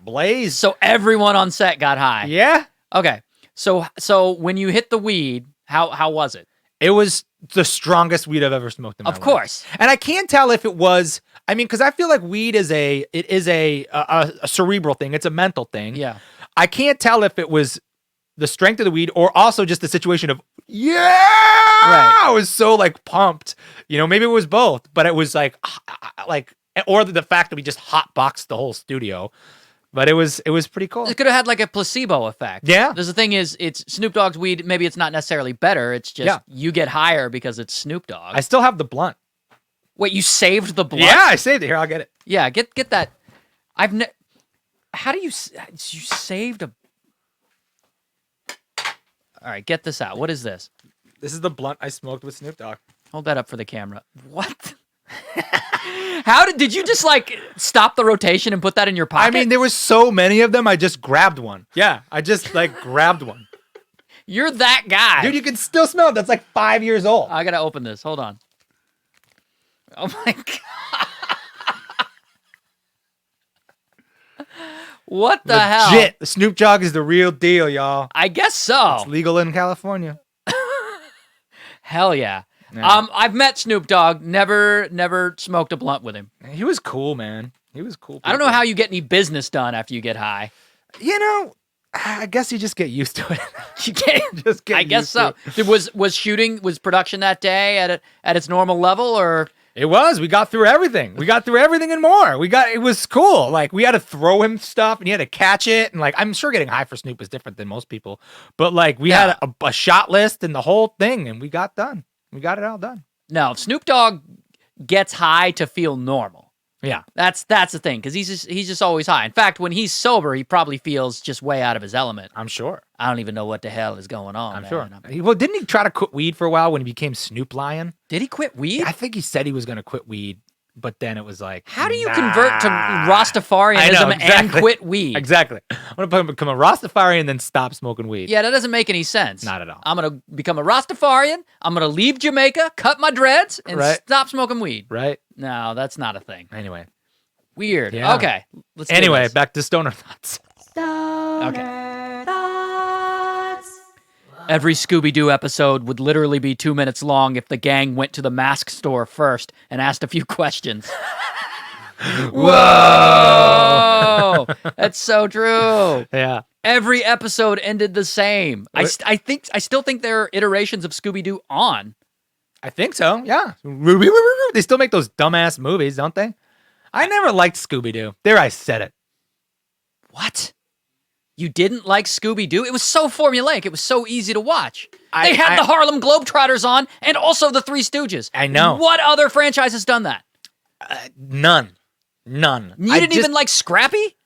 Speaker 2: blazed.
Speaker 1: So everyone on set got high.
Speaker 2: Yeah.
Speaker 1: Okay. So when you hit the weed, how was it?
Speaker 2: It was the strongest weed I've ever smoked in my life.
Speaker 1: Of course.
Speaker 2: And I can't tell if it was, I mean, because I feel like weed is a cerebral thing. It's a mental thing.
Speaker 1: Yeah.
Speaker 2: I can't tell if it was the strength of the weed or also just the situation of, right. I was so like pumped, maybe it was both, but it was like, or the fact that we just hotboxed the whole studio. But it was pretty cool.
Speaker 1: It could have had like a placebo effect.
Speaker 2: Yeah.
Speaker 1: Because the thing is, it's Snoop Dogg's weed. Maybe it's not necessarily better. It's just you get higher because it's Snoop Dogg.
Speaker 2: I still have the blunt.
Speaker 1: Wait, you saved the blunt?
Speaker 2: Yeah, I saved it. Here, I'll get it.
Speaker 1: Yeah, get that. How do you saved a? All right, get this out. What is this?
Speaker 2: This is the blunt I smoked with Snoop Dogg.
Speaker 1: Hold that up for the camera. What? How did you just like stop the rotation and put that in your pocket?
Speaker 2: I mean, there was so many of them. I just grabbed one. Yeah, I just like grabbed one.
Speaker 1: You're that guy.
Speaker 2: Dude, you can still smell it. That's like 5 years old.
Speaker 1: I gotta open this. Hold on. Oh my god. What the hell?
Speaker 2: Legit. The Snoop Dogg is the real deal, y'all.
Speaker 1: I guess so.
Speaker 2: It's legal in California.
Speaker 1: Hell yeah.
Speaker 2: Yeah.
Speaker 1: I've met Snoop Dogg. Never smoked a blunt with him.
Speaker 2: He was cool, man. He was cool.
Speaker 1: I don't know
Speaker 2: people.
Speaker 1: how you get any business done after you get high.
Speaker 2: You know, I guess you just get used to it.
Speaker 1: You can't.
Speaker 2: Just get
Speaker 1: I guess
Speaker 2: used
Speaker 1: so.
Speaker 2: to
Speaker 1: Was production that day at its normal level, or
Speaker 2: It was. We got through everything. We got through everything and more. It was cool. Like, we had to throw him stuff and he had to catch it. And like, I'm sure getting high for Snoop is different than most people, but like, we had a shot list and the whole thing, and we got done. We got it all done.
Speaker 1: no? Snoop Dogg gets high to feel normal.
Speaker 2: Yeah.
Speaker 1: That's the thing, because he's just always high. In fact, when he's sober, he probably feels just way out of his element.
Speaker 2: I'm sure.
Speaker 1: I don't even know what the hell is going on.
Speaker 2: I'm
Speaker 1: man.
Speaker 2: sure. Well, didn't he try to quit weed for a while when he became Snoop Lion?
Speaker 1: Did he quit weed?
Speaker 2: I think he said he was going to quit weed, but then it was like,
Speaker 1: How do you
Speaker 2: nah.
Speaker 1: convert to Rastafarianism
Speaker 2: I know,
Speaker 1: and
Speaker 2: exactly.
Speaker 1: quit weed?
Speaker 2: Exactly. I'm going to become a Rastafarian and then stop smoking weed.
Speaker 1: Yeah, that doesn't make any sense.
Speaker 2: Not at all.
Speaker 1: I'm going to become a Rastafarian. I'm going to leave Jamaica, cut my dreads, and
Speaker 2: Right.
Speaker 1: stop smoking weed.
Speaker 2: Right?
Speaker 1: No, that's not a thing.
Speaker 2: Anyway.
Speaker 1: Weird.
Speaker 2: Yeah.
Speaker 1: Okay. Let's do
Speaker 2: Anyway,
Speaker 1: this.
Speaker 2: back to Stoner Thoughts.
Speaker 1: Okay. Every Scooby-Doo episode would literally be 2 minutes long if the gang went to the mask store first and asked a few questions. Whoa! That's so true.
Speaker 2: Yeah.
Speaker 1: Every episode ended the same. I still think there are iterations of Scooby-Doo on.
Speaker 2: I think so. Yeah. They still make those dumbass movies, don't they? I never liked Scooby-Doo. There, I said it.
Speaker 1: What? You didn't like Scooby-Doo? It was so formulaic. It was so easy to watch. They had the Harlem Globetrotters on and also the Three Stooges.
Speaker 2: I know.
Speaker 1: What other franchise has done that?
Speaker 2: None.
Speaker 1: You didn't even like Scrappy?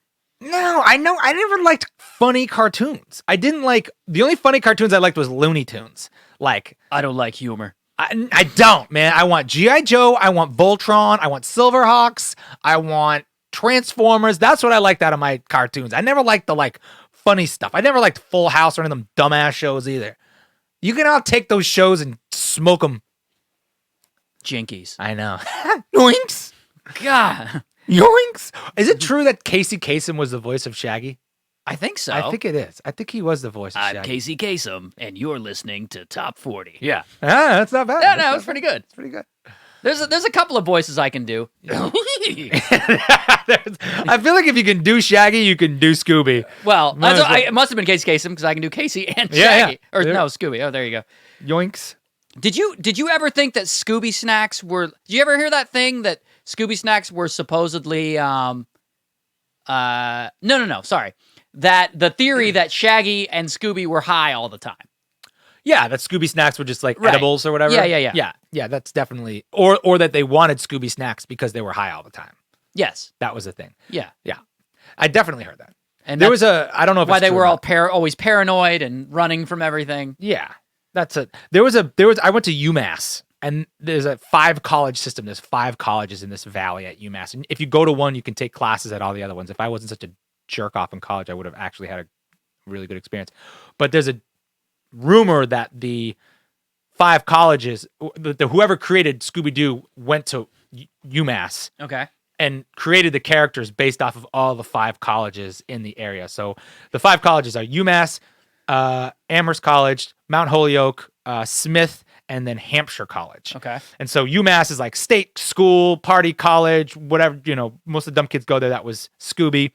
Speaker 2: No, I know. I never liked funny cartoons. I didn't like... The only funny cartoons I liked was Looney Tunes. Like...
Speaker 1: I don't like humor.
Speaker 2: I don't, man. I want G.I. Joe. I want Voltron. I want Silverhawks. I want Transformers. That's what I liked out of my cartoons. I never liked the, like, funny stuff. I never liked Full House or any of them dumbass shows either. You can all take those shows and smoke them.
Speaker 1: Jinkies.
Speaker 2: I know. Yoinks.
Speaker 1: God.
Speaker 2: Yoinks. Is it true that Casey Kasem was the voice of Shaggy?
Speaker 1: I think so.
Speaker 2: I think it is. I think he was the voice of Shaggy.
Speaker 1: I'm Casey Kasem, and you're listening to Top 40.
Speaker 2: Yeah. That's not bad.
Speaker 1: Yeah, no, it's pretty good.
Speaker 2: It's pretty good.
Speaker 1: There's a couple of voices I can do.
Speaker 2: I feel like if you can do Shaggy, you can do Scooby.
Speaker 1: Well, it must have been Casey Kasem because I can do Casey and Shaggy.
Speaker 2: Yeah.
Speaker 1: Or
Speaker 2: Yeah.
Speaker 1: no, Scooby. Oh, there you go.
Speaker 2: Yoinks.
Speaker 1: Did you ever think that Scooby snacks were? Did you ever hear that thing that Scooby snacks were supposedly? No. Sorry, that the theory that Shaggy and Scooby were high all the time.
Speaker 2: Yeah, that Scooby snacks were just like
Speaker 1: Right.
Speaker 2: edibles or whatever.
Speaker 1: Yeah.
Speaker 2: Yeah, that's definitely or that they wanted Scooby snacks because they were high all the time.
Speaker 1: Yes.
Speaker 2: That was the thing.
Speaker 1: Yeah.
Speaker 2: Yeah. I definitely heard that.
Speaker 1: And
Speaker 2: There
Speaker 1: that's
Speaker 2: was I don't know if
Speaker 1: why
Speaker 2: it's
Speaker 1: they
Speaker 2: true
Speaker 1: were
Speaker 2: or
Speaker 1: all
Speaker 2: not.
Speaker 1: always paranoid and running from everything.
Speaker 2: Yeah. There was I went to UMass, and there's a 5-college system. There's 5 colleges in this valley at UMass. And if you go to one, you can take classes at all the other ones. If I wasn't such a jerk off in college, I would have actually had a really good experience. But there's a rumor that the 5 colleges, whoever created Scooby-Doo went to UMass
Speaker 1: Okay.
Speaker 2: and created the characters based off of all the 5 colleges in the area. So the 5 colleges are UMass, Amherst College, Mount Holyoke, Smith, and then Hampshire College.
Speaker 1: Okay.
Speaker 2: And so UMass is like state school, party college, whatever, most of the dumb kids go there. That was Scooby.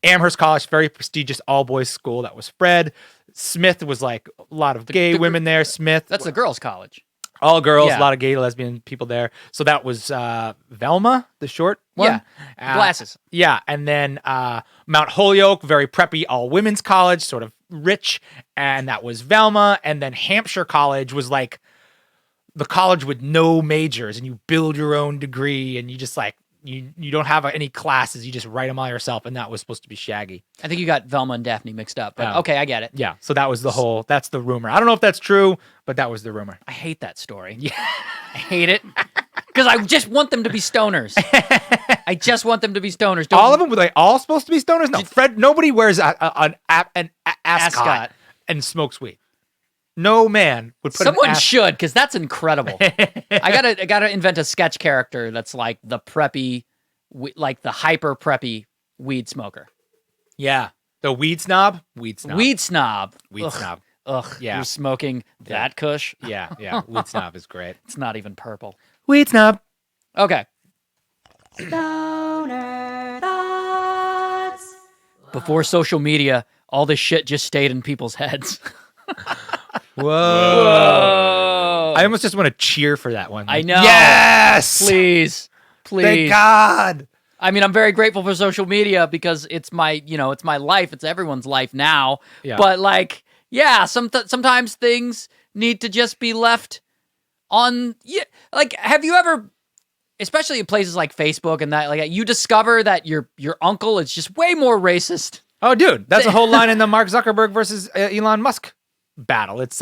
Speaker 2: Amherst College, very prestigious all-boys school. That was Fred. Smith was like a lot of gay women there. Smith.
Speaker 1: That's the girls' college.
Speaker 2: All girls,
Speaker 1: Yeah.
Speaker 2: a lot of gay, lesbian people there. So that was Velma, the short one.
Speaker 1: Yeah. Glasses.
Speaker 2: Yeah. And then Mount Holyoke, very preppy, all women's college, sort of rich. And that was Velma. And then Hampshire College was like the college with no majors, and you build your own degree, and you just like, you don't have any classes. You just write them all yourself. And that was supposed to be Shaggy.
Speaker 1: I think you got Velma and Daphne mixed up. But
Speaker 2: Oh.
Speaker 1: okay, I get it.
Speaker 2: Yeah. So that was that's the rumor. I don't know if that's true, but that was the rumor.
Speaker 1: I hate that story. Yeah. I hate it. Because I just want them to be stoners. I just want them to be stoners. Don't-
Speaker 2: All of them, were they all supposed to be stoners? No, Fred, nobody wears an ascot and smokes weed. No man would put
Speaker 1: Someone should, because that's incredible. I gotta invent a sketch character that's like the preppy, like the hyper preppy weed smoker.
Speaker 2: Yeah. The weed snob? Weed snob.
Speaker 1: Weed snob.
Speaker 2: Weed
Speaker 1: Ugh.
Speaker 2: snob.
Speaker 1: ugh,
Speaker 2: Yeah.
Speaker 1: you're smoking that kush.
Speaker 2: Yeah. Weed snob is great.
Speaker 1: It's not even purple.
Speaker 2: Weed snob.
Speaker 1: Okay.
Speaker 5: Stoner thoughts.
Speaker 1: Before social media, all this shit just stayed in people's heads.
Speaker 2: Whoa. I almost just want to cheer for that one.
Speaker 1: I
Speaker 2: Like,
Speaker 1: know.
Speaker 2: Yes.
Speaker 1: Please.
Speaker 2: Thank God.
Speaker 1: I mean, I'm very grateful for social media because it's my, it's my life. It's everyone's life now.
Speaker 2: Yeah.
Speaker 1: But like, yeah, sometimes things need to just be left on. Yeah, like, have you ever, especially in places like Facebook and that, like, you discover that your uncle is just way more racist.
Speaker 2: Oh, dude, that's a whole line in the Mark Zuckerberg versus Elon Musk battle. It's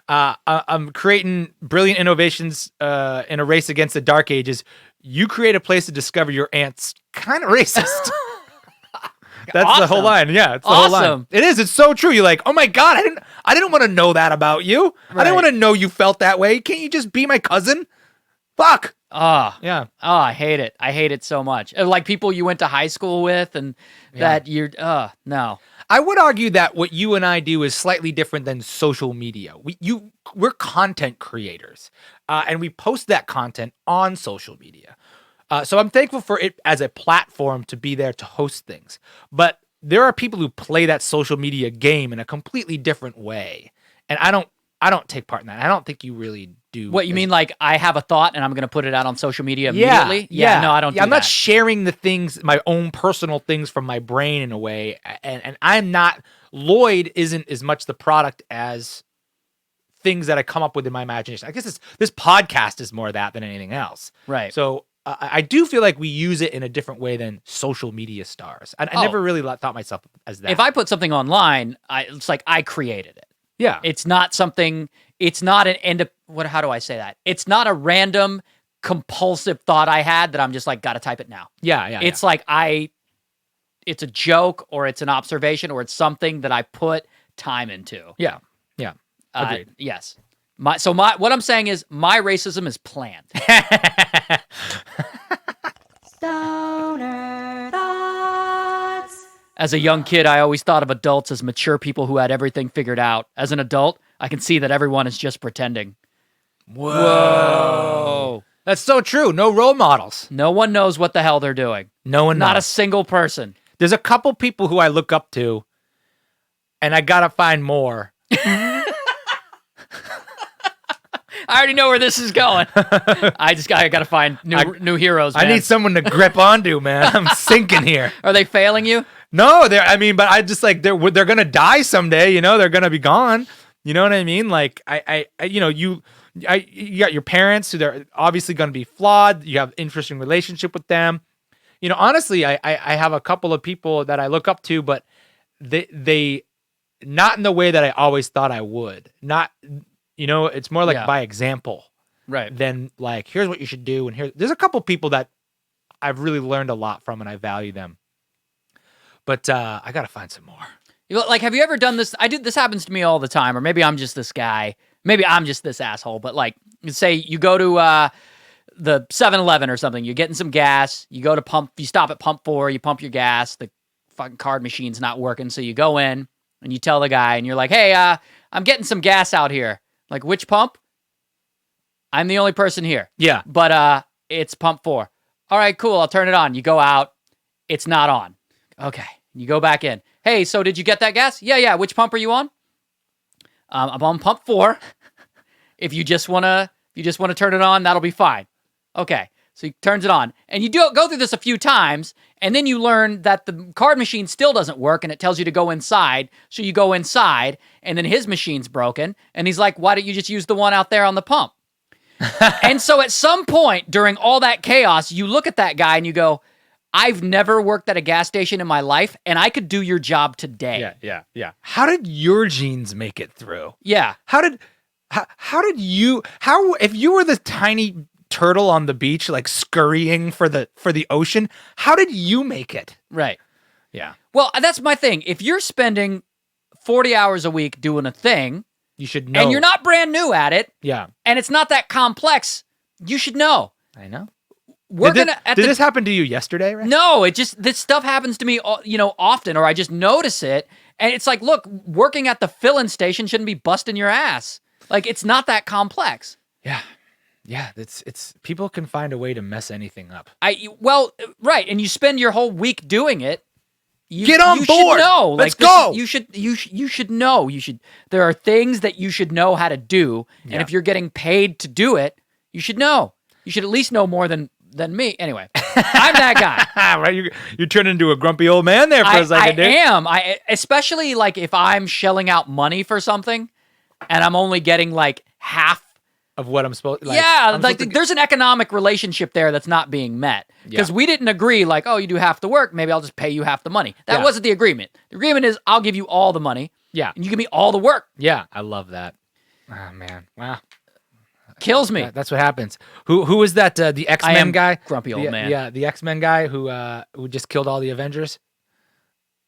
Speaker 2: I'm creating brilliant innovations in a race against the dark ages. You create a place to discover your aunt's kind of racist. That's the whole line. Yeah, it's the whole line. It is. It's so true. You're like, oh my God, I didn't want to know that about you. I didn't want to know you felt that way. Can't you just be my cousin? Fuck.
Speaker 1: Yeah. Oh, I hate it. I hate it so much. Like people you went to high school with and that you're, no.
Speaker 2: I would argue that what you and I do is slightly different than social media. We're content creators, and we post that content on social media. So I'm thankful for it as a platform to be there to host things. But there are people who play that social media game in a completely different way, and I don't take part in that. I don't think you really do.
Speaker 1: What you mean, like I have a thought and I'm going to put it out on social media immediately?
Speaker 2: Yeah.
Speaker 1: No, I don't.
Speaker 2: I'm not sharing the things, my own personal things from my brain in a way, and I'm not. Lloyd isn't as much the product as things that I come up with in my imagination. I guess this podcast is more of that than anything else.
Speaker 1: Right.
Speaker 2: So I do feel like we use it in a different way than social media stars. I never really thought myself as that.
Speaker 1: If I put something online, it's like I created it.
Speaker 2: Yeah.
Speaker 1: It's not something. It's not an end. How do I say that? It's not a random compulsive thought I had that I'm just like, gotta type it now.
Speaker 2: Yeah.
Speaker 1: It's like it's a joke or it's an observation or it's something that I put time into.
Speaker 2: Yeah. Agreed.
Speaker 1: Yes. What I'm saying is my racism is planned.
Speaker 5: Stoner thoughts.
Speaker 1: As a young kid, I always thought of adults as mature people who had everything figured out. As an adult, I can see that everyone is just pretending. Whoa.
Speaker 2: That's so true. No role models.
Speaker 1: No one knows what the hell they're doing.
Speaker 2: No one
Speaker 1: Not a
Speaker 2: knows.
Speaker 1: single person.
Speaker 2: There's a couple people who I look up to, and I gotta find more.
Speaker 1: I already know where this is going. I gotta find new heroes, man.
Speaker 2: I need someone to grip onto, man. I'm sinking here.
Speaker 1: Are they failing you?
Speaker 2: No, but I just like they're gonna die someday. They're gonna be gone. You know what I mean? Like you got your parents who they're obviously gonna be flawed. You have an interesting relationship with them. Honestly, I have a couple of people that I look up to, but they not in the way that I always thought I would. Not. It's more like by example,
Speaker 1: right?
Speaker 2: Than like, here's what you should do. And there's a couple people that I've really learned a lot from and I value them. But I got to find some more.
Speaker 1: Like, have you ever done this? This happens to me all the time, or maybe I'm just this guy. Maybe I'm just this asshole. But like, say you go to the 7-Eleven or something, you're getting some gas, you go to pump, you stop at pump 4, you pump your gas, the fucking card machine's not working. So you go in and you tell the guy and you're like, hey, I'm getting some gas out here. Like, which pump? I'm the only person here.
Speaker 2: Yeah.
Speaker 1: But it's pump 4. All right, cool. I'll turn it on. You go out. It's not on. Okay. You go back in. Hey, so did you get that gas? Yeah. Which pump are you on? I'm on pump 4. If you just want to turn it on, that'll be fine. Okay. So he turns it on. And you go through this a few times, and then you learn that the card machine still doesn't work, and it tells you to go inside. So you go inside, and then his machine's broken, and he's like, why don't you just use the one out there on the pump? And so at some point during all that chaos, you look at that guy and you go, I've never worked at a gas station in my life, and I could do your job today.
Speaker 2: Yeah. How did your genes make it through?
Speaker 1: Yeah.
Speaker 2: If you were the tiny turtle on the beach, like scurrying for the ocean, how did you make it?
Speaker 1: Right.
Speaker 2: Yeah.
Speaker 1: Well, that's my thing. If you're spending 40 hours a week doing a thing,
Speaker 2: you should know.
Speaker 1: And you're not brand new at it.
Speaker 2: Yeah.
Speaker 1: And it's not that complex, you should know.
Speaker 2: I know.
Speaker 1: Did
Speaker 2: this happen to you yesterday, right?
Speaker 1: No, this stuff happens to me, often, or I just notice it, And it's like, look, working at the fill-in station shouldn't be busting your ass. Like, it's not that complex.
Speaker 2: Yeah. Yeah, it's people can find a way to mess anything up.
Speaker 1: Well, right, and you spend your whole week doing it.
Speaker 2: Get on
Speaker 1: you
Speaker 2: board.
Speaker 1: Should know.
Speaker 2: Let's
Speaker 1: like, this
Speaker 2: go.
Speaker 1: You should know. There are things that you should know how to do, and
Speaker 2: Yeah.
Speaker 1: if you're getting paid to do it, you should know. You should at least know more than me. Anyway, I'm that guy.
Speaker 2: Right, you turn into a grumpy old man there for a second.
Speaker 1: I am. Especially like if I'm shelling out money for something, and I'm only getting like half
Speaker 2: of what I'm supposed.
Speaker 1: There's an economic relationship there that's not being met because we didn't agree. Like, oh, you do half the work, maybe I'll just pay you half the money. That wasn't the agreement. The agreement is I'll give you all the money.
Speaker 2: Yeah,
Speaker 1: and you give me all the work.
Speaker 2: Yeah, I love that. Oh man, wow,
Speaker 1: kills me.
Speaker 2: That's what happens. Who was that? The X-Men guy,
Speaker 1: grumpy old man.
Speaker 2: Yeah, the X-Men guy who just killed all the Avengers.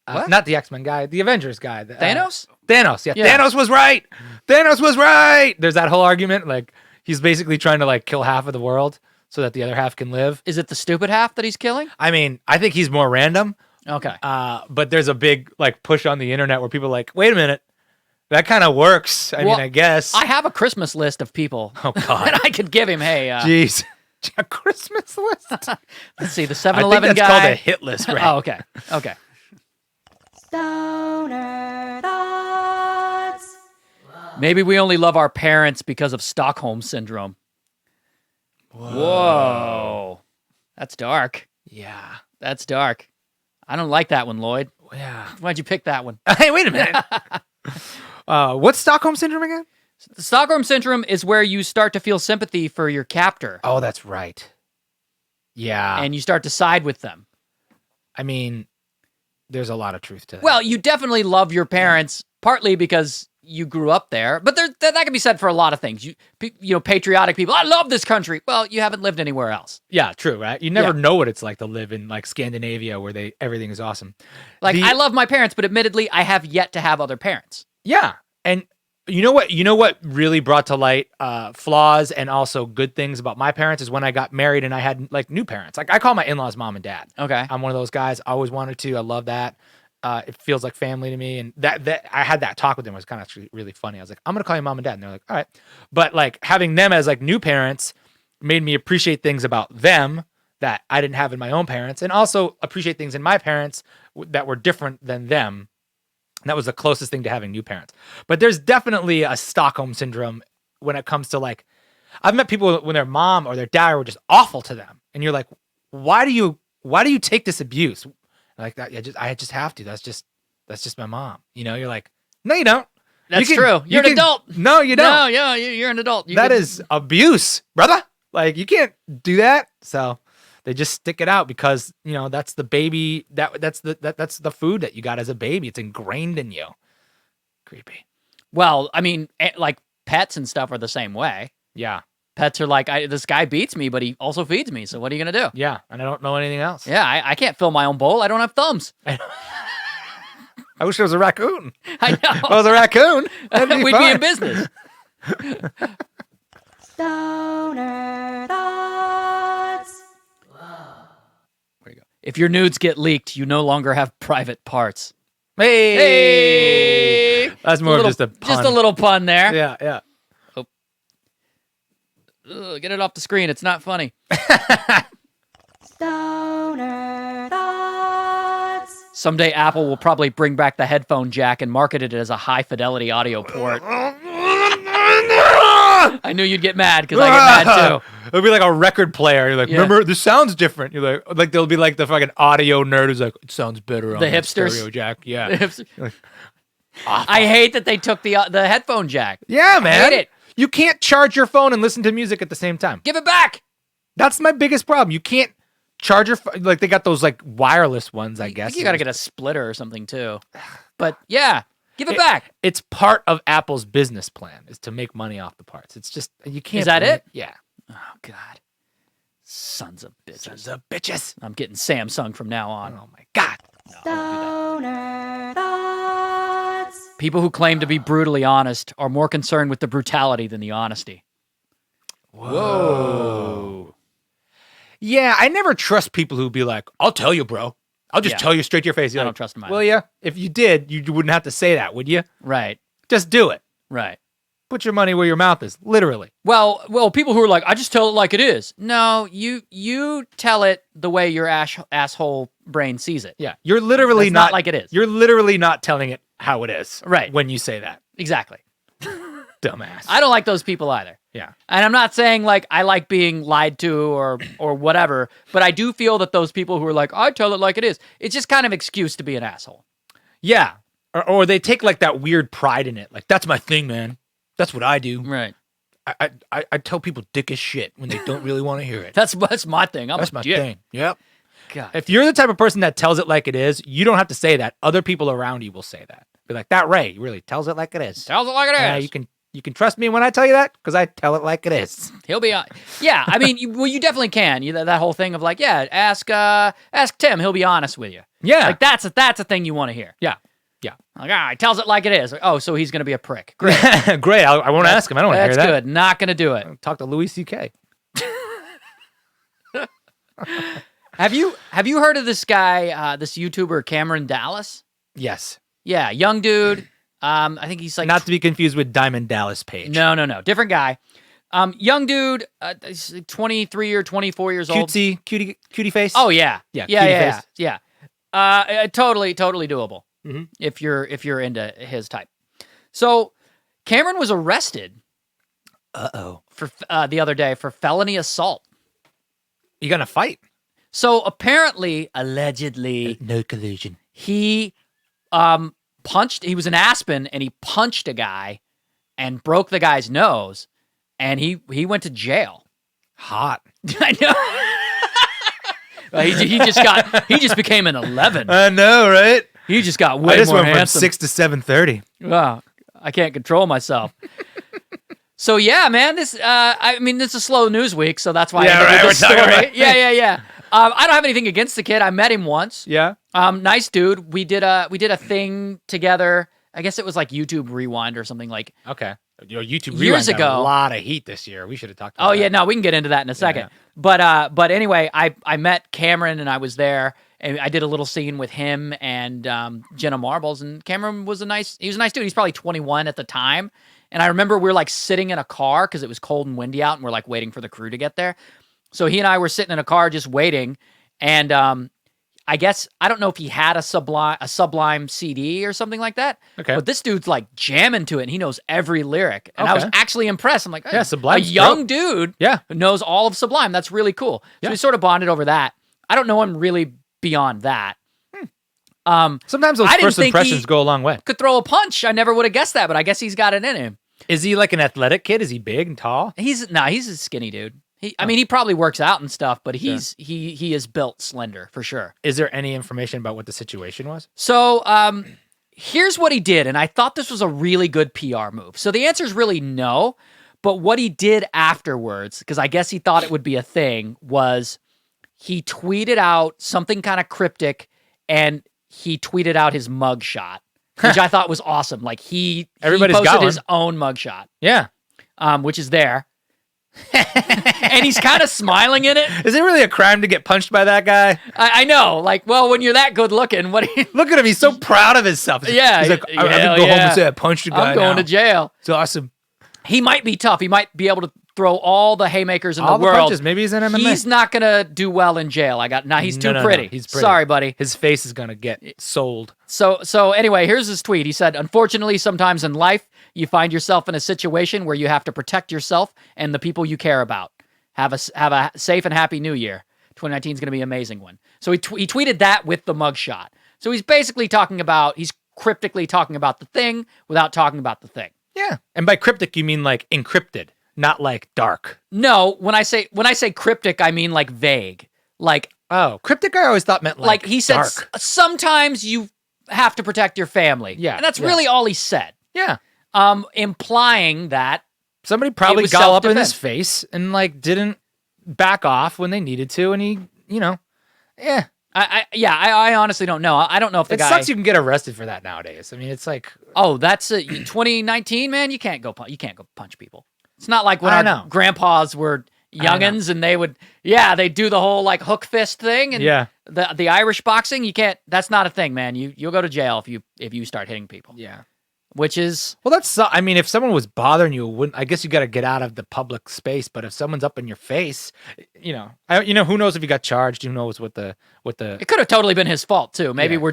Speaker 1: What?
Speaker 2: Not the X-Men guy, the Avengers guy.
Speaker 1: Thanos?
Speaker 2: Thanos, yeah. Thanos was right. Thanos was right. There's that whole argument, like he's basically trying to like kill half of the world so that the other half can live.
Speaker 1: Is it the stupid half that he's killing?
Speaker 2: I mean, I think he's more random.
Speaker 1: Okay.
Speaker 2: But there's a big like push on the internet where people are like, wait a minute, that kind of works. I mean, I guess.
Speaker 1: I have a Christmas list of people.
Speaker 2: Oh God.
Speaker 1: that I could give him. Hey,
Speaker 2: jeez. A Christmas list.
Speaker 1: Let's see, the 7-Eleven
Speaker 2: guy. I think that's called a hit list, right?
Speaker 1: Oh, okay. Okay.
Speaker 5: Stoner Thoughts.
Speaker 1: Maybe we only love our parents because of Stockholm Syndrome. Whoa. That's dark.
Speaker 2: Yeah.
Speaker 1: That's dark. I don't like that one, Lloyd.
Speaker 2: Yeah.
Speaker 1: Why'd you pick that one?
Speaker 2: Hey, wait a minute. What's Stockholm Syndrome again?
Speaker 1: The Stockholm Syndrome is where you start to feel sympathy for your captor.
Speaker 2: Oh, that's right. Yeah.
Speaker 1: And you start to side with them.
Speaker 2: I mean, there's a lot of truth to that.
Speaker 1: Well, you definitely love your parents, partly because you grew up there, but that can be said for a lot of things. You know, patriotic people, I love this country. Well, you haven't lived anywhere else.
Speaker 2: Yeah, true, right? You never know what it's like to live in like Scandinavia where everything is awesome.
Speaker 1: Like, I love my parents, but admittedly, I have yet to have other parents.
Speaker 2: Yeah. And you know what really brought to light flaws and also good things about my parents is when I got married and I had like new parents. Like I call my in-laws mom and dad.
Speaker 1: Okay.
Speaker 2: I'm one of those guys. I always wanted to. I love that. It feels like family to me. And that I had that talk with them. It was kind of actually really funny. I was like, I'm going to call you mom and dad. And they're like, all right. But like having them as like new parents made me appreciate things about them that I didn't have in my own parents and also appreciate things in my parents that were different than them. And that was the closest thing to having new parents. But there's definitely a Stockholm Syndrome when it comes to like, I've met people when their mom or their dad were just awful to them. And you're like, why do you take this abuse? Like that, I just have to. That's just my mom. You know, you're like, no, you don't.
Speaker 1: That's true. You're an adult.
Speaker 2: No, you don't.
Speaker 1: No, yeah, you're an adult.
Speaker 2: That is abuse, brother. Like you can't do that. So they just stick it out because you know that's the baby. That's the food that you got as a baby. It's ingrained in you. Creepy.
Speaker 1: Well, I mean, like pets and stuff are the same way.
Speaker 2: Yeah.
Speaker 1: Pets are like, this guy beats me, but he also feeds me. So what are you going to do?
Speaker 2: Yeah. And I don't know anything else.
Speaker 1: Yeah. I can't fill my own bowl. I don't have thumbs.
Speaker 2: I wish there was a raccoon.
Speaker 1: I know.
Speaker 2: If I was a raccoon,
Speaker 1: we'd be in business.
Speaker 5: Stoner Thoughts.
Speaker 1: There you go. If your nudes get leaked, you no longer have private parts.
Speaker 2: Hey. That's more of just a pun.
Speaker 1: Just a little pun there.
Speaker 2: Yeah, yeah.
Speaker 1: Ugh, get it off the screen. It's not funny.
Speaker 5: Stoner Thoughts.
Speaker 1: Someday Apple will probably bring back the headphone jack and market it as a high-fidelity audio port. I knew you'd get mad because I get mad too.
Speaker 2: It'll be like a record player. You're like, remember, this sounds different. You're like there'll be like the fucking audio nerd who's like, it sounds better on
Speaker 1: The
Speaker 2: the
Speaker 1: hipsters.
Speaker 2: stereo jack. Yeah.
Speaker 1: The hipster-
Speaker 2: Like,
Speaker 1: I hate that they took the headphone jack.
Speaker 2: yeah, man.
Speaker 1: I hate it.
Speaker 2: You can't charge your phone and listen to music at the same time.
Speaker 1: Give it back.
Speaker 2: That's my biggest problem. You can't charge your phone. Like they got those like wireless ones, I
Speaker 1: I
Speaker 2: guess.
Speaker 1: think you got to get a splitter or something too. But yeah, give it back.
Speaker 2: It's part of Apple's business plan is to make money off the parts. It's just, you can't.
Speaker 1: Is that
Speaker 2: bring
Speaker 1: it?
Speaker 2: Yeah.
Speaker 1: Oh God, sons of bitches.
Speaker 2: Sons of bitches.
Speaker 1: I'm getting Samsung from now on.
Speaker 2: Oh my God.
Speaker 5: Stoner Thoughts.
Speaker 1: People who claim to be brutally honest are more concerned with the brutality than the honesty.
Speaker 2: Whoa. Yeah, I never trust people who be like, I'll tell you, bro. I'll just
Speaker 1: Yeah.
Speaker 2: tell you straight to your face. You're
Speaker 1: I
Speaker 2: like,
Speaker 1: don't trust him either.
Speaker 2: Well, yeah. If you did, you wouldn't have to say that, would you?
Speaker 1: Right.
Speaker 2: Just do it.
Speaker 1: Right.
Speaker 2: Put your money where your mouth is, literally.
Speaker 1: Well, people who are like, I just tell it like it is. No, you tell it the way your asshole brain sees it.
Speaker 2: Yeah, you're literally
Speaker 1: That's
Speaker 2: not
Speaker 1: like it is.
Speaker 2: You're literally not telling it how it is,
Speaker 1: Right.
Speaker 2: When you say that,
Speaker 1: Exactly.
Speaker 2: dumbass.
Speaker 1: I don't like those people either.
Speaker 2: Yeah,
Speaker 1: And I'm not saying like I like being lied to or whatever, but I do feel that those people who are like, I tell it like it is, it's just kind of excuse to be an asshole.
Speaker 2: yeah. Or they take like that weird pride in it. Like, that's my thing, man. That's what I do.
Speaker 1: Right.
Speaker 2: I tell people dick as shit when they don't really want to hear it.
Speaker 1: That's my thing. I'm
Speaker 2: That's
Speaker 1: a
Speaker 2: my
Speaker 1: dick.
Speaker 2: thing. Yep.
Speaker 1: God.
Speaker 2: If you're the type of person that tells it like it is, you don't have to say that. Other people around you will say that. Be like, that Ray really tells it like it is.
Speaker 1: Tells it like it is.
Speaker 2: You can trust me when I tell you that because I tell it like it is.
Speaker 1: He'll be on. Yeah, I mean, you definitely can. That whole thing of like, yeah, ask Tim. He'll be honest with you.
Speaker 2: Yeah.
Speaker 1: Like that's a thing you want to hear.
Speaker 2: Yeah. Yeah.
Speaker 1: Like, he tells it like it is. Like, oh, so he's gonna be a prick. Great.
Speaker 2: Great. I won't ask him. I don't want to hear
Speaker 1: That's
Speaker 2: that.
Speaker 1: good. Not gonna do it.
Speaker 2: Talk to Louis C.K.
Speaker 1: Have you heard of this guy, this YouTuber Cameron Dallas?
Speaker 2: Yes.
Speaker 1: Yeah, young dude. I think he's like
Speaker 2: Not to be confused with Diamond Dallas Page.
Speaker 1: No, different guy. Young dude, he's 23 or 24 years old.
Speaker 2: Cutie face.
Speaker 1: Oh yeah,
Speaker 2: Yeah,
Speaker 1: yeah,
Speaker 2: cutie
Speaker 1: yeah,
Speaker 2: face.
Speaker 1: yeah. Totally doable.
Speaker 2: Mhm.
Speaker 1: If you're into his type. So Cameron was arrested for the other day for felony assault.
Speaker 2: You gonna fight?
Speaker 1: So apparently, allegedly,
Speaker 2: No collusion.
Speaker 1: he punched. He was in Aspen and he punched a guy and broke the guy's nose, and he went to jail.
Speaker 2: Hot.
Speaker 1: I know. Well, he just became an 11.
Speaker 2: I know, right?
Speaker 1: He just got way
Speaker 2: I just
Speaker 1: more
Speaker 2: went from
Speaker 1: handsome.
Speaker 2: 6 to 7:30.
Speaker 1: Wow, I can't control myself. So yeah, man, this it's a slow news week, so that's why
Speaker 2: Yeah,
Speaker 1: I ended
Speaker 2: right,
Speaker 1: with this
Speaker 2: we're talking
Speaker 1: story.
Speaker 2: about-
Speaker 1: Yeah. I don't have anything against the kid. I met him once.
Speaker 2: Yeah.
Speaker 1: Nice dude. We did a thing together. I guess it was like YouTube Rewind or something like.
Speaker 2: Okay. Your YouTube
Speaker 1: Years
Speaker 2: Rewind got
Speaker 1: ago-
Speaker 2: a lot of heat this year. We should have talked about
Speaker 1: Oh
Speaker 2: that.
Speaker 1: yeah, no, we can get into that in a second.
Speaker 2: Yeah.
Speaker 1: But anyway, I met Cameron and I was there and I did a little scene with him and Jenna Marbles, and Cameron was a nice dude. He's probably 21 at the time. And I remember we were like sitting in a car because it was cold and windy out and we're like waiting for the crew to get there. So he and I were sitting in a car just waiting. And I guess, I don't know if he had a Sublime CD or something like that.
Speaker 2: Okay.
Speaker 1: But this dude's like jamming to it and he knows every lyric. And I was
Speaker 2: Okay.
Speaker 1: actually impressed. I'm like,
Speaker 2: Yeah,
Speaker 1: a
Speaker 2: Sublime's
Speaker 1: young
Speaker 2: dope.
Speaker 1: dude
Speaker 2: Yeah.
Speaker 1: who knows all of Sublime. That's really cool. So
Speaker 2: Yeah.
Speaker 1: we sort of bonded over that. I don't know him really beyond that.
Speaker 2: Sometimes those
Speaker 1: I didn't
Speaker 2: first
Speaker 1: think
Speaker 2: impressions
Speaker 1: he-
Speaker 2: go a long way.
Speaker 1: Could throw a punch. I never would have guessed that, but I guess he's got it in him.
Speaker 2: Is he like an athletic kid? Is he big and tall?
Speaker 1: He's a skinny dude. I mean, he probably works out and stuff, but he is built slender for sure.
Speaker 2: Is there any information about what the situation was?
Speaker 1: So here's what he did, and I thought this was a really good PR move. So the answer is really no, but what he did afterwards, because I guess he thought it would be a thing, was he tweeted out something kind of cryptic, and he tweeted out his mugshot, which I thought was awesome. Like
Speaker 2: Everybody's
Speaker 1: posted
Speaker 2: got one.
Speaker 1: his own mugshot,
Speaker 2: Yeah.
Speaker 1: which is there. And he's kind of smiling in it.
Speaker 2: Is it really a crime to get punched by that guy?
Speaker 1: I know. Like, well, when you're that good looking, what do you...
Speaker 2: Look at him. He's so proud of himself.
Speaker 1: Yeah,
Speaker 2: He's like, I
Speaker 1: hell
Speaker 2: can go home
Speaker 1: yeah.
Speaker 2: and say I punched a guy
Speaker 1: I'm going
Speaker 2: now.
Speaker 1: to jail.
Speaker 2: It's awesome.
Speaker 1: He might be tough. He might be able to throw all the haymakers in
Speaker 2: All
Speaker 1: the
Speaker 2: the
Speaker 1: world.
Speaker 2: punches. Maybe he's in MMA.
Speaker 1: He's not going to do well in jail. He's too
Speaker 2: No.
Speaker 1: pretty.
Speaker 2: He's pretty.
Speaker 1: Sorry, buddy.
Speaker 2: His face is going to get sold.
Speaker 1: So anyway, here's his tweet. He said, "Unfortunately, sometimes in life, you find yourself in a situation where you have to protect yourself and the people you care about. Have a safe and happy new year. 2019 is going to be an amazing one." So he tweeted that with the mugshot. So he's basically he's cryptically talking about the thing without talking about the thing.
Speaker 2: Yeah. And by cryptic, you mean like encrypted, not like dark.
Speaker 1: No, when I say cryptic, I mean like vague. Like
Speaker 2: Oh, cryptic I always thought meant like
Speaker 1: he said,
Speaker 2: dark.
Speaker 1: sometimes you have to protect your family.
Speaker 2: Yeah,
Speaker 1: And that's
Speaker 2: yeah.
Speaker 1: really all he said.
Speaker 2: Yeah.
Speaker 1: Implying that,
Speaker 2: Somebody probably
Speaker 1: was
Speaker 2: got up in his
Speaker 1: self-defense.
Speaker 2: face and like didn't back off when they needed to. And he, yeah.
Speaker 1: I honestly don't know. I don't know if the
Speaker 2: It
Speaker 1: guy.
Speaker 2: sucks you can get arrested for that nowadays. I mean, it's like,
Speaker 1: Oh, that's 2019, man. You can't go punch people. It's not like when
Speaker 2: I
Speaker 1: our
Speaker 2: know.
Speaker 1: grandpas were youngins, and they do the whole like hook fist thing, and the Irish boxing. You can't. That's not a thing, man. You'll go to jail if you start hitting people.
Speaker 2: Yeah.
Speaker 1: Which is
Speaker 2: I mean, if someone was bothering you, I guess you got to get out of the public space. But if someone's up in your face, who knows if you got charged? Who knows what the
Speaker 1: it could have totally been his fault too. Maybe we're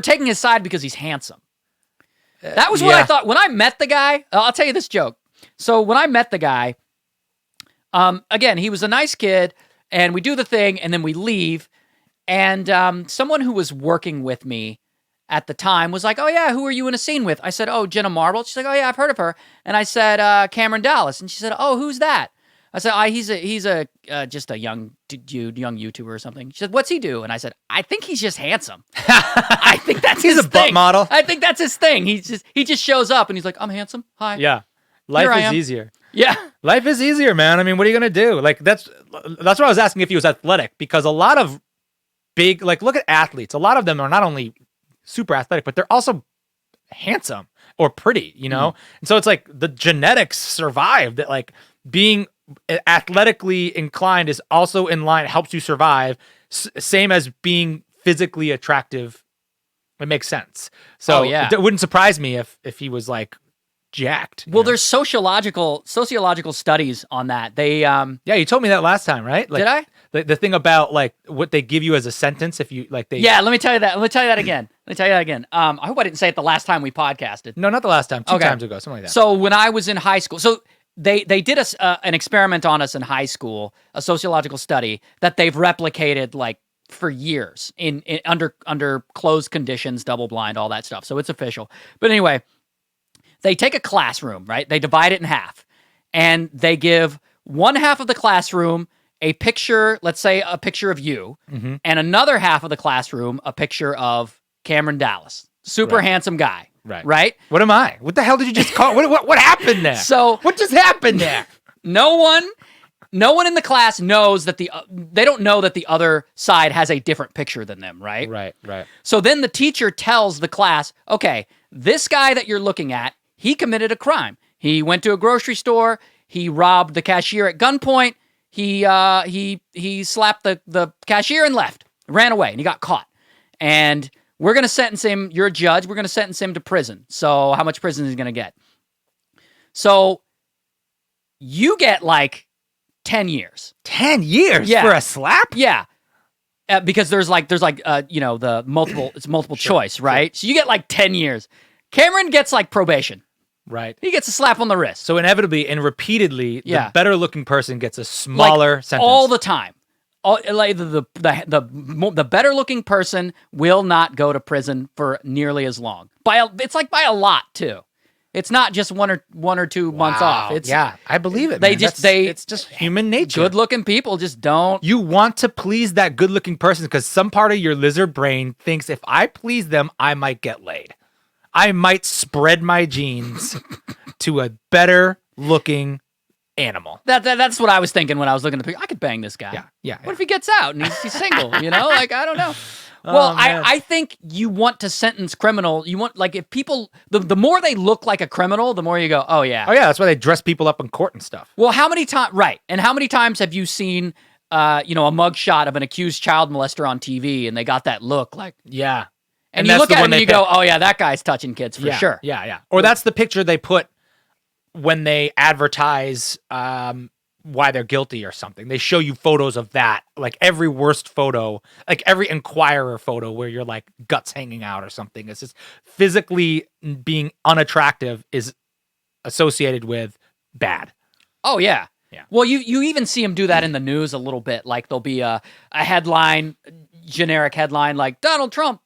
Speaker 1: taking his side because he's handsome. That was what I thought when I met the guy. I'll tell you this joke. So when I met the guy, again, he was a nice kid, and we do the thing, and then we leave, and someone who was working with me at the time was like, "Oh yeah, who are you in a scene with?" I said, "Oh, Jenna Marble." She's like, "Oh yeah, I've heard of her." And I said, "Cameron Dallas." And she said, "Oh, who's that?" I said, "He's just a young dude, young YouTuber or something." She said, "What's he do?" And I said, "I think he's just handsome. I think that's
Speaker 2: he's
Speaker 1: his
Speaker 2: a
Speaker 1: thing.
Speaker 2: butt model.
Speaker 1: I think that's his thing. He just shows up and he's like, I'm handsome. Hi.
Speaker 2: Yeah,
Speaker 1: Here
Speaker 2: life
Speaker 1: I
Speaker 2: is
Speaker 1: am.
Speaker 2: easier.
Speaker 1: Yeah.
Speaker 2: Life is easier, man. I mean, what are you gonna do? Like that's what I was asking if he was athletic, because a lot of big, like, look at athletes. A lot of them are not only super athletic, but they're also handsome or pretty, And so it's like the genetics survive that, like, being athletically inclined is also in line, helps you survive. Same as being physically attractive. It makes sense. So it wouldn't surprise me if he was like jacked.
Speaker 1: Well, there's sociological studies on that. They
Speaker 2: you told me that last time, right? Like,
Speaker 1: did I?
Speaker 2: The thing about like what they give you as a sentence if you like they
Speaker 1: Yeah, let me tell you that. Let me tell you that again. I hope I didn't say it the last time we podcasted.
Speaker 2: No, not the last time. Two times ago, something like that.
Speaker 1: So when I was in high school, they did an experiment on us in high school, a sociological study that they've replicated like for years in under closed conditions, double blind, all that stuff. So it's official. But anyway, they take a classroom, right? They divide it in half, and they give one half of the classroom a picture, let's say a picture of you, and another half of the classroom a picture of Cameron Dallas, super handsome guy. Right?
Speaker 2: What am I? What the hell did you just call? What happened there?
Speaker 1: So
Speaker 2: what just happened there?
Speaker 1: No one in the class knows that they don't know that the other side has a different picture than them, right?
Speaker 2: Right.
Speaker 1: So then the teacher tells the class, okay, this guy that you're looking at, he committed a crime. He went to a grocery store. He robbed the cashier at gunpoint. He slapped the cashier and left, ran away, and he got caught. And we're going to sentence him. You're a judge. We're going to sentence him to prison. So how much prison is he going to get? So you get like 10 years.
Speaker 2: 10 years for a slap?
Speaker 1: Yeah. Because there's the multiple choice, right? So you get like 10 years. Cameron gets like probation.
Speaker 2: Right.
Speaker 1: He gets a slap on the wrist.
Speaker 2: So inevitably and repeatedly, the better looking person gets a smaller sentence.
Speaker 1: All the time. The better looking person will not go to prison for nearly as long. It's like by a lot too. It's not just one or 2 months off.
Speaker 2: I believe it. It's just human nature.
Speaker 1: Good looking people just don't.
Speaker 2: You want to please that good looking person because some part of your lizard brain thinks if I please them, I might get laid. I might spread my genes to a better looking animal.
Speaker 1: That's what I was thinking when I was looking at the picture. I could bang this guy.
Speaker 2: Yeah.
Speaker 1: What if he gets out and he's single? Like, I don't know. Well, I think you want to sentence criminal. You want, like, if people, the more they look like a criminal, the more you go, oh yeah.
Speaker 2: Oh yeah, that's why they dress people up in court and stuff.
Speaker 1: Well, how many times, right. And how many times have you seen, a mugshot of an accused child molester on TV and they got that look like.
Speaker 2: Yeah.
Speaker 1: And you look at him and you go, oh yeah, that guy's touching kids for sure.
Speaker 2: Yeah. Or that's the picture they put when they advertise why they're guilty or something. They show you photos of that, like every worst photo, like every Inquirer photo where you're like guts hanging out or something. It's just physically being unattractive is associated with bad.
Speaker 1: Oh yeah.
Speaker 2: Yeah.
Speaker 1: Well, you even see him do that in the news a little bit. Like there'll be a headline, generic headline like Donald Trump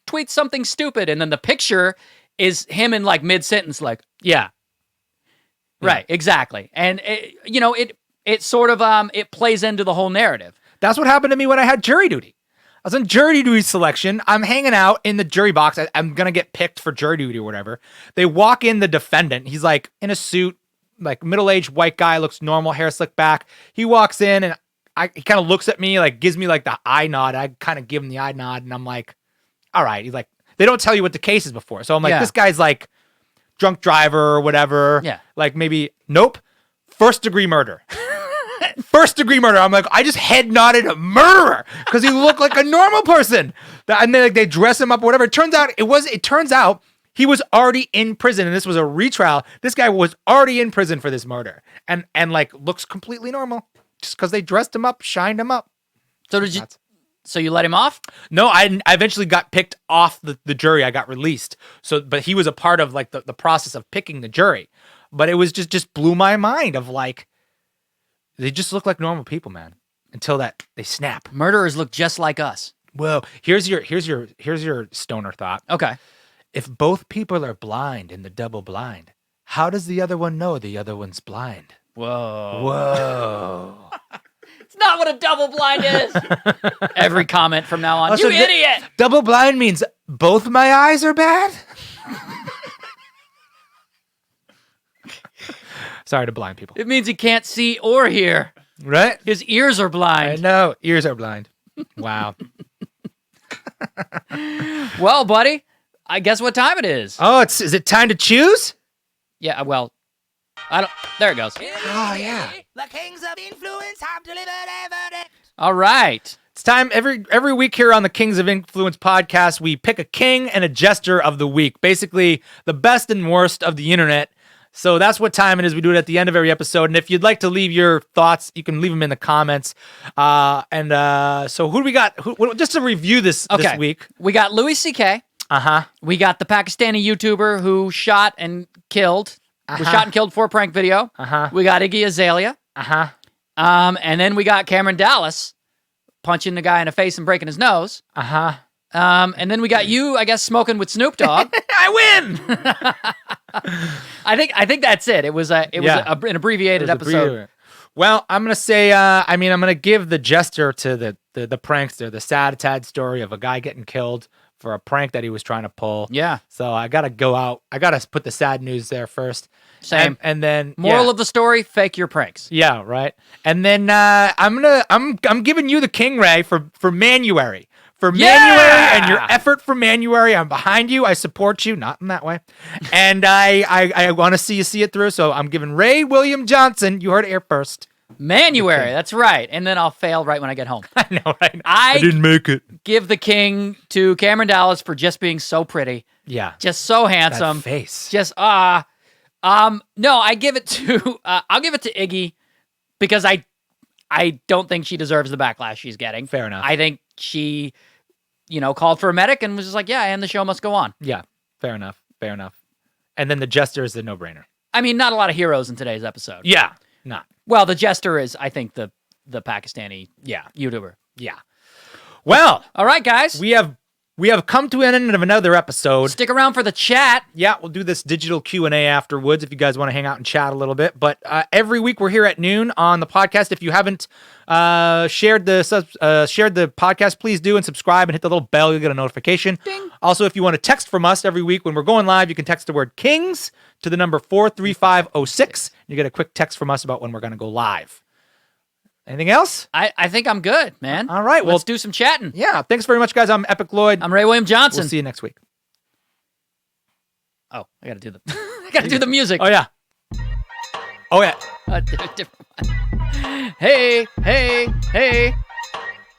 Speaker 1: tweets something stupid, and then the picture is him in like mid-sentence like, yeah. Right, exactly. And it sort of it plays into the whole narrative.
Speaker 2: That's what happened to me when I had jury duty. I was in jury duty selection. I'm hanging out in the jury box. I'm going to get picked for jury duty or whatever. They walk in the defendant. He's like in a suit, like middle-aged white guy, looks normal, hair slicked back. He walks in and he kind of looks at me, like gives me like the eye nod. I kind of give him the eye nod and I'm like, all right. He's like, they don't tell you what the case is before. So I'm like, this guy's like drunk driver or whatever.
Speaker 1: Yeah.
Speaker 2: Like maybe, nope, 1st-degree murder. first degree murder. I'm like, I just head nodded murderer because he looked like a normal person. And then like, they dress him up or whatever. It turns out he was already in prison, and this was a retrial. This guy was already in prison for this murder, and like looks completely normal just because they dressed him up, shined him up.
Speaker 1: So did you? So you let him off?
Speaker 2: No, I eventually got picked off the jury. I got released. So, but he was a part of like the process of picking the jury. But it was just blew my mind of like, they just look like normal people, man. Until that they snap.
Speaker 1: Murderers look just like us.
Speaker 2: Whoa. Here's your stoner thought.
Speaker 1: Okay.
Speaker 2: If both people are blind in the double blind, how does the other one know the other one's blind? Whoa.
Speaker 1: It's not what a double blind is. Every comment from now on.
Speaker 2: Also,
Speaker 1: You idiot.
Speaker 2: Double blind means both my eyes are bad? Sorry to blind people.
Speaker 1: It means he can't see or hear.
Speaker 2: Right?
Speaker 1: His ears are
Speaker 2: I
Speaker 1: blind.
Speaker 2: know. Ears are blind. Wow.
Speaker 1: Well, buddy, I guess what time it is.
Speaker 2: Oh, is it time to choose?
Speaker 1: Yeah, well, I don't. There it goes.
Speaker 2: Oh, yeah.
Speaker 6: The kings of influence have delivered evidence.
Speaker 1: All right.
Speaker 2: It's time every week here on the Kings of Influence podcast, we pick a king and a jester of the week. Basically, the best and worst of the internet. So that's what time it is. We do it at the end of every episode. And if you'd like to leave your thoughts, you can leave them in the comments. So who do we got? Just to review this week.
Speaker 1: We got Louis C.K.
Speaker 2: Uh-huh.
Speaker 1: We got the Pakistani YouTuber who shot and killed. Was shot and killed for a prank video.
Speaker 2: Uh-huh.
Speaker 1: We got Iggy Azalea.
Speaker 2: Uh-huh.
Speaker 1: And then we got Cameron Dallas punching the guy in the face and breaking his nose.
Speaker 2: Uh-huh.
Speaker 1: And then we got you, I guess, smoking with Snoop Dogg.
Speaker 2: I win.
Speaker 1: I think that's it. It was an abbreviated episode.
Speaker 2: Well, I'm gonna say, I'm gonna give the jester to the prankster, the sad story of a guy getting killed for a prank that he was trying to pull.
Speaker 1: Yeah.
Speaker 2: So I gotta go out. I gotta put the sad news there first.
Speaker 1: Same.
Speaker 2: And then
Speaker 1: moral of the story: fake your pranks.
Speaker 2: Yeah, right. And then I'm giving you the king, Ray, for Manuary. For Manuary and your effort for Manuary. I'm behind you. I support you. Not in that way. And I want to see you see it through. So I'm giving Ray William Johnson, you heard it here first.
Speaker 1: Manuary, that's right. And then I'll fail right when I get home.
Speaker 2: I know, right?
Speaker 1: I
Speaker 2: didn't make it.
Speaker 1: Give the king to Cameron Dallas for just being so pretty.
Speaker 2: Yeah.
Speaker 1: Just so handsome.
Speaker 2: That face.
Speaker 1: Just, no, I give it to, I'll give it to Iggy because I don't think she deserves the backlash she's getting.
Speaker 2: Fair enough.
Speaker 1: I think she, called for a medic and was just like, yeah, and the show must go on.
Speaker 2: Yeah, fair enough. And then the jester is the no-brainer.
Speaker 1: I mean, not a lot of heroes in today's episode.
Speaker 2: Yeah, not.
Speaker 1: Well, the jester is, I think, the Pakistani YouTuber.
Speaker 2: Yeah. Well,
Speaker 1: all right, guys.
Speaker 2: We have come to an end of another episode.
Speaker 1: Stick around for the chat.
Speaker 2: Yeah, we'll do this digital Q&A afterwards if you guys want to hang out and chat a little bit. But every week we're here at noon on the podcast. If you haven't shared the podcast, please do and subscribe and hit the little bell. You'll get a notification.
Speaker 1: Ding.
Speaker 2: Also, if you want to text from us every week when we're going live, you can text the word KINGS to the number 43506. You get a quick text from us about when we're going to go live. Anything else?
Speaker 1: I think I'm good, man.
Speaker 2: All right.
Speaker 1: Let's do some chatting.
Speaker 2: Yeah. Thanks very much, guys. I'm Epic Lloyd.
Speaker 1: I'm Ray William Johnson.
Speaker 2: We'll see you next week.
Speaker 1: Oh, I got to do the music.
Speaker 2: Oh, yeah. Oh, yeah.
Speaker 1: Different one. Hey, hey, hey.